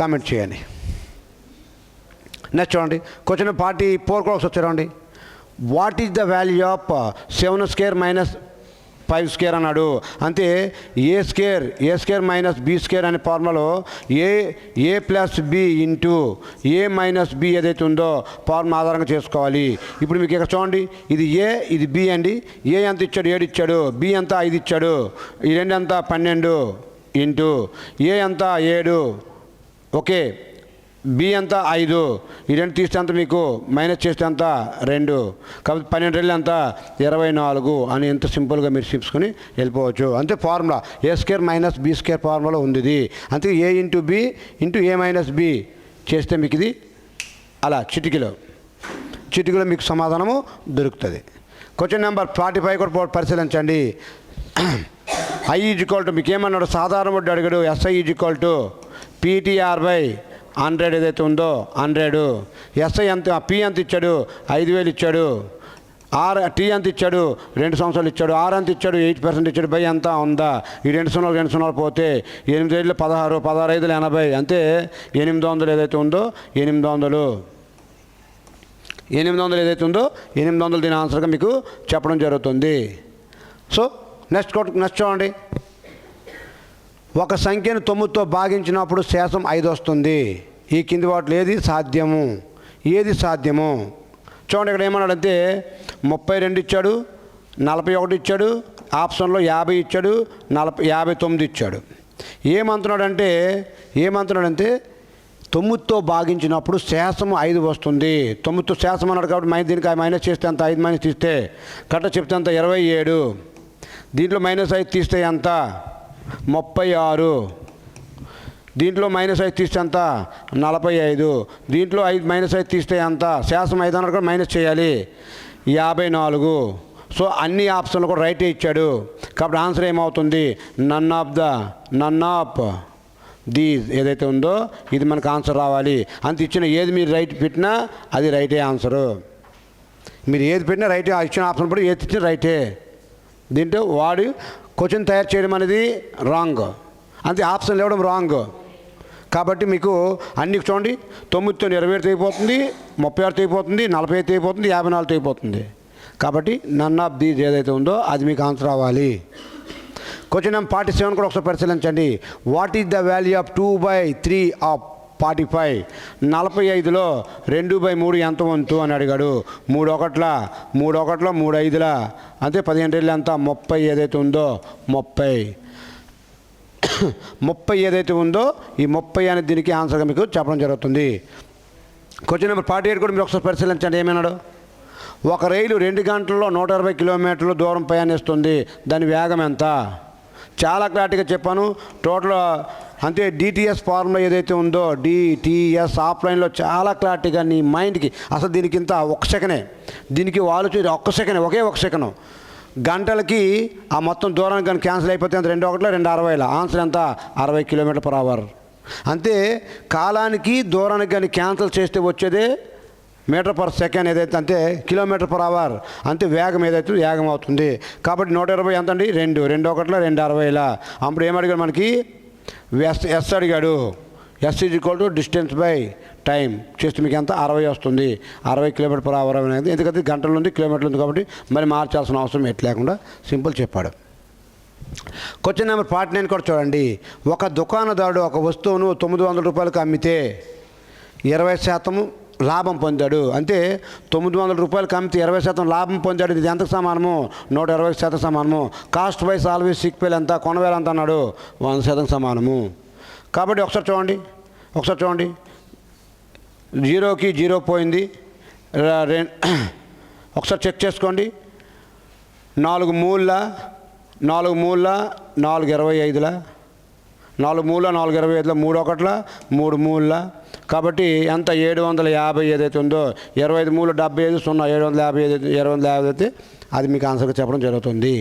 కామెంట్ చేయండి. నెక్స్ట్ చూడండి, క్వశ్చన్ 44 కూడా ఒకసారి చూడండి. What is the value of 7² - 5² అన్నాడు. అంటే A² - B² అనే ఫార్ములాలో A + B × A - B ఏదైతే ఉందో ఫార్ములా ఆధారంగా చేసుకోవాలి. ఇప్పుడు మీకు ఇక్కడ చూడండి, ఇది A, ఇది B అండి. A ఎంత ఇచ్చాడు 7 ఇచ్చాడు, B ఎంత 5 ఇచ్చాడు, ఈ 2 ఎంత 12 × A ఎంత 7, ఓకే, B ఎంత 5, ఈ 2 తీస్తే అంత మీకు మైనస్ చేస్తే అంత 2, కాబట్టి 12 2 ఎంత 24 అని ఎంత సింపుల్గా మీరు చూసుకొని వెళ్ళిపోవచ్చు. అంతే ఫార్ములా A² - B² ఫార్ములా ఉంది ఇది. అంతే A × B × A - B చేస్తే మీకు ఇది అలా చిటికలో మీకు సమాధానము దొరుకుతుంది. క్వశ్చన్ నెంబర్ 45 కూడా పరిశీలించండి. I = మీకు ఏమన్నాడు, సాధారణ వడ్డీ అడిగాడు. SI = PTR/100 ఏదైతే ఉందో 100. SI ఎంత, P ఎంత ఇచ్చాడు 5000 ఇచ్చాడు. T ఎంత ఇచ్చాడు 2 సంవత్సరాలు ఇచ్చాడు. R ఎంత ఇచ్చాడు 8% ఇచ్చాడు. బై ఎంత ఉందా, ఈ 2 సంవత్సరాలు పోతే 8 ఏళ్ళు 16, 16 5 80, అంతే 800 ఏదైతే ఉందో 800 ఏదైతే ఉందో 800 దీని ఆన్సర్గా మీకు చెప్పడం జరుగుతుంది. సో నెక్స్ట్ చూడండి. ఒక సంఖ్యను 9తో భాగించినప్పుడు శేషం 5 వస్తుంది. ఈ కింది వాటిలో ఏది సాధ్యము? చూడండి, ఇక్కడ ఏమన్నాడంటే 32 ఇచ్చాడు, 41 ఇచ్చాడు, ఆప్షన్లో 50 ఇచ్చాడు, 59 ఇచ్చాడు. ఏమంటున్నాడంటే 9తో భాగించినప్పుడు శేషము 5 వస్తుంది. 9తో శేషం అన్నాడు కాబట్టి దీనికి మైనస్ చేస్తే అంత 5 మైనస్ తీస్తే కరెక్ట్ చెప్తే అంత 27. దీంట్లో -5 తీస్తే ఎంత 36. దీంట్లో -5 తీస్తే ఎంత 45. దీంట్లో -5 తీస్తే ఎంత, శేషం 5 అన్నాడు కూడా మైనస్ చేయాలి 54. సో అన్ని ఆప్షన్లు కూడా రైటే ఇచ్చాడు. కాబట్టి ఆన్సర్ ఏమవుతుంది, నన్ ఆఫ్ దీస్ ఏదైతే ఉందో ఇది మనకు ఆన్సర్ రావాలి. అంత ఇచ్చిన ఏది మీరు రైట్ పెట్టినా అది రైటే ఆన్సరు. మీరు ఏది పెట్టినా రైటే, ఇచ్చిన ఆప్షన్ కూడా ఏది ఇచ్చినా రైటే. దీంట్లో వాడు క్వశ్చన్ తయారు చేయడం అనేది రాంగ్, అంతే ఆప్షన్లు ఇవ్వడం రాంగ్. కాబట్టి మీకు అన్ని చూడండి, 9తో 27 అయిపోతుంది, 36 అయిపోతుంది, 45 అయిపోతుంది, 54 అయిపోతుంది. కాబట్టి నన్ ఆఫ్ దీస్ ఏదైతే ఉందో అది మీకు ఆన్సర్ అవ్వాలి. క్వశ్చన్ నెంబర్ 47 కూడా ఒకసారి పరిశీలించండి. What is the value of 2/3 of 45? 45లో 2/3 ఎంత వంతు అని అడిగాడు. 3 1 3 5 అంతే 15 ఎంత 30 ఏదైతే ఉందో 30. 30 ఏదైతే ఉందో ఈ 30 అనేది దీనికి ఆన్సర్గా మీకు చెప్పడం జరుగుతుంది. క్వశ్చన్ నెంబర్ 48 కూడా మీరు ఒకసారి పరిశీలించండి. ఏమన్నాడు? ఒక రైలు 2 గంటల్లో 120 కిలోమీటర్లు దూరం ప్రయాణిస్తుంది, దాని వేగం ఎంత? చాలా క్లారిటీగా చెప్పాను. టోటల్ అంటే డిటిఎస్ ఫార్ములా ఏదైతే ఉందో డిటిఎస్ ఆఫ్లైన్లో చాలా క్లారిటీగా నీ మైండ్కి అసలు దీనికి ఇంత 1 సెకండే, దీనికి ఆలోచన 1 సెకండ్, ఒకే 1 సెకండ్. గంటలకి ఆ మొత్తం దూరానికి కానీ క్యాన్సిల్ అయిపోతే అంత 2 ఒకటిలో 2 60. ఆన్సర్ ఎంత? 60 km/h. అంతే కాలానికి దూరానికి కానీ క్యాన్సిల్ చేస్తే వచ్చేదే మీటర్/సెకండ్ ఏదైతే అంతే km/h. అంతే వేగం ఏదైతే వేగం అవుతుంది. కాబట్టి 120 ఎంత అండి? 2 ఒకటిలో 2 60. అప్పుడు ఏమడిగాడు మనకి? ఎస్ అడిగాడు. ఎస్ = డిస్టెన్స్ బై టైం చేస్తే మీకు ఎంత? 60 వస్తుంది. 60 km/h అనేది, ఎందుకంటే గంటలు ఉంది కిలోమీటర్లు ఉంది కాబట్టి మరి మార్చాల్సిన అవసరం ఎట్ లేకుండా సింపుల్ చెప్పాడు. క్వశ్చన్ నెంబర్ 49 కూడా చూడండి. ఒక దుకాణదారుడు ఒక వస్తువును 900 రూపాయలకు అమ్మితే 20% లాభం పొందాడు. అంటే 900 రూపాయలకు అమ్మితే 20% లాభం పొందాడు. ఇది ఎంతకు సమానము? 120% సమానము. కాస్ట్ బై సాల్వేజ్ సిక్వేల్ ఎంత? కొనవేల ఎంత అన్నాడు? 100% సమానము. కాబట్టి ఒకసారి చూడండి 0కి 0 పోయింది. ఒకసారి చెక్ చేసుకోండి. 4 మూల 4 మూల 4 25, 4 మూల 4 25, 3 ఒకట్ల 3 మూల. కాబట్టి ఎంత? 750 ఏదైతే ఉందో 25 మూల 75 0 750 అయితే అది మీకు ఆన్సర్గా చెప్పడం జరుగుతుంది.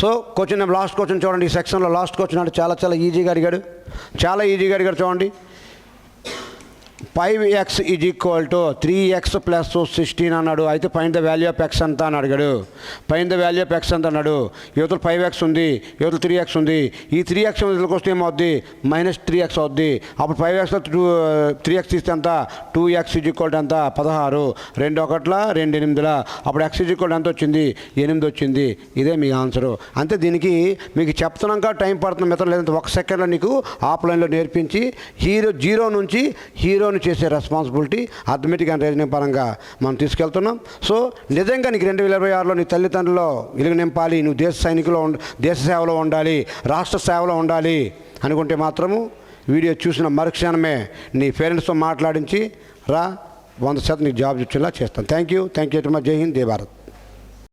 So question number last question చూడండి. ఈ సెక్షన్లో లాస్ట్ క్వశ్చన్ అంటే చాలా ఈజీగా అడిగాడు. చూడండి. 5x = 3x + 16 అన్నాడు. అయితే find the value of x ఎంత అని అడిగాడు. Find the value of x ఎంత అన్నాడు. యువతలు 5x ఉంది, యువతలు 3x ఉంది. ఈ 3x ఇదికి వస్తే ఏమవుద్ది? -3x అవుద్ది. అప్పుడు 5xలో 3x తీస్తే ఎంత? 2x = ఎంత? 16. 2 ఒకట్ల 2 8. అప్పుడు x = ఎంత వచ్చింది? 8 వచ్చింది. ఇదే మీ ఆన్సరు. అంతే. దీనికి మీకు చెప్తున్నాక టైం పడుతుంది మిత్రం, లేదంటే 1 సెకండ్లో నీకు ఆఫ్లైన్లో నేర్పించి జీరో నుంచి హీరోని చేసే రెస్పాన్సిబిలిటీ అథమెటిక్ అండ్ రీజనింగ్ పరంగా మనం తీసుకెళ్తున్నాం. సో నిజంగా నీకు 2026లో నీ తల్లిదండ్రుల్లో వెలుగు నింపాలి, నువ్వు దేశ సేవలో ఉండాలి, రాష్ట్ర సేవలో ఉండాలి అనుకుంటే మాత్రము వీడియో చూసిన మరుక్షణమే నీ పేరెంట్స్తో మాట్లాడించి రా, 100% నీకు జాబ్ ఇచ్చేలా చేస్తాను. Thank you very much. జై హింద్, జై భారత్.